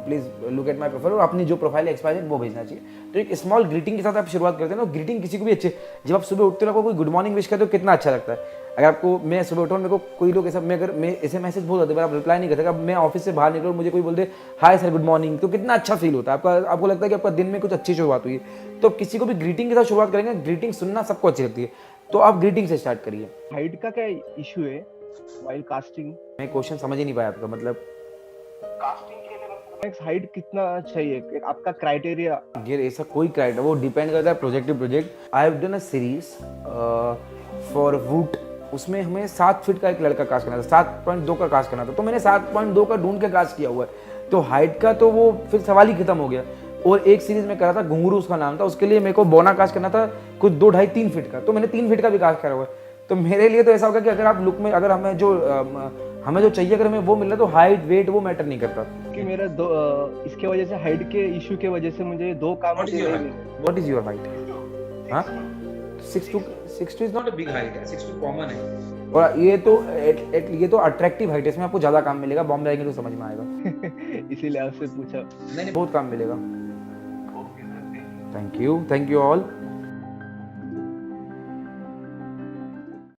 please look at my profile, और अपनी जो प्रोफाइल एक्सपायर्ड वो भेजना चाहिए। तो एक स्मॉल ग्रीटिंग के साथ आप शुरुआत करते हैं ना। ग्रीटिंग किसी को भी अच्छे, जब आप सुबह उठते हो आपको कोई गुड मॉर्निंग विश करते हो, कितना अच्छा लगता है। अगर आपको, मैं सुबह उठा मेरे को कोई लोग ऐसा, मैं ऐसे मैसेज बहुत होते हैं आप रिप्लाई नहीं करते, अब मैं ऑफिस से बाहर निकलूँ मुझे कोई बोल दे हाय सर गुड मॉर्निंग, तो कितना अच्छा फील होता है आपको लगता है कि आपका दिन में कुछ अच्छी शुरुआत हुई है। तो किसी को भी ग्रीटिंग के साथ शुरुआत करेंगे, ग्रीटिंग सुनना सबको अच्छी लगती है, तो आप ग्रीटिंग से स्टार्ट करिए। हाइट का क्या इशू है? While casting. मैं क्वेश्चन समझ ही नहीं पाया आपका, मतलब हाइट कितना चाहिए आपका क्राइटेरिया? ये ऐसा कोई क्राइटेरिया, वो डिपेंड करता है project to project. I have done a series for wood, उसमें हमें 7 फीट का एक लड़का कास्ट करना था, 7.2 का कास्ट करना था, तो मैंने 7.2 का ढूंढ के कास्ट किया हुआ है, तो हाइट का तो वो फिर सवाल ही खत्म हो गया। और एक सीरीज में करा था, घुंगरू उसका नाम था, उसके लिए मेरे को बोना कास्ट करना था कुछ 2, 2.5, 3 फीट का, तो मैंने 3 फीट का भी कास्ट करा हुआ है। तो मेरे लिए तो ऐसा होगा कि अगर आप लुक में, अगर हमें जो चाहिए अगर हमें वो मिल रहा है, तो हाइट वेट वो मैटर नहीं करता। कि मेरा इसके वजह से, हाइट के इशू के वजह से मुझे 2 काम। What is your height? हाँ 6'2" is not a big height है, 6'2" कॉमन है। और ये तो अट्रैक्टिव हाइट है, इसमें आपको ज्यादा काम मिलेगा, बॉम्बे आएंगे तो समझ में आएगा। इसीलिए आपसे पूछा। नहीं बहुत काम मिलेगा। Thank you all.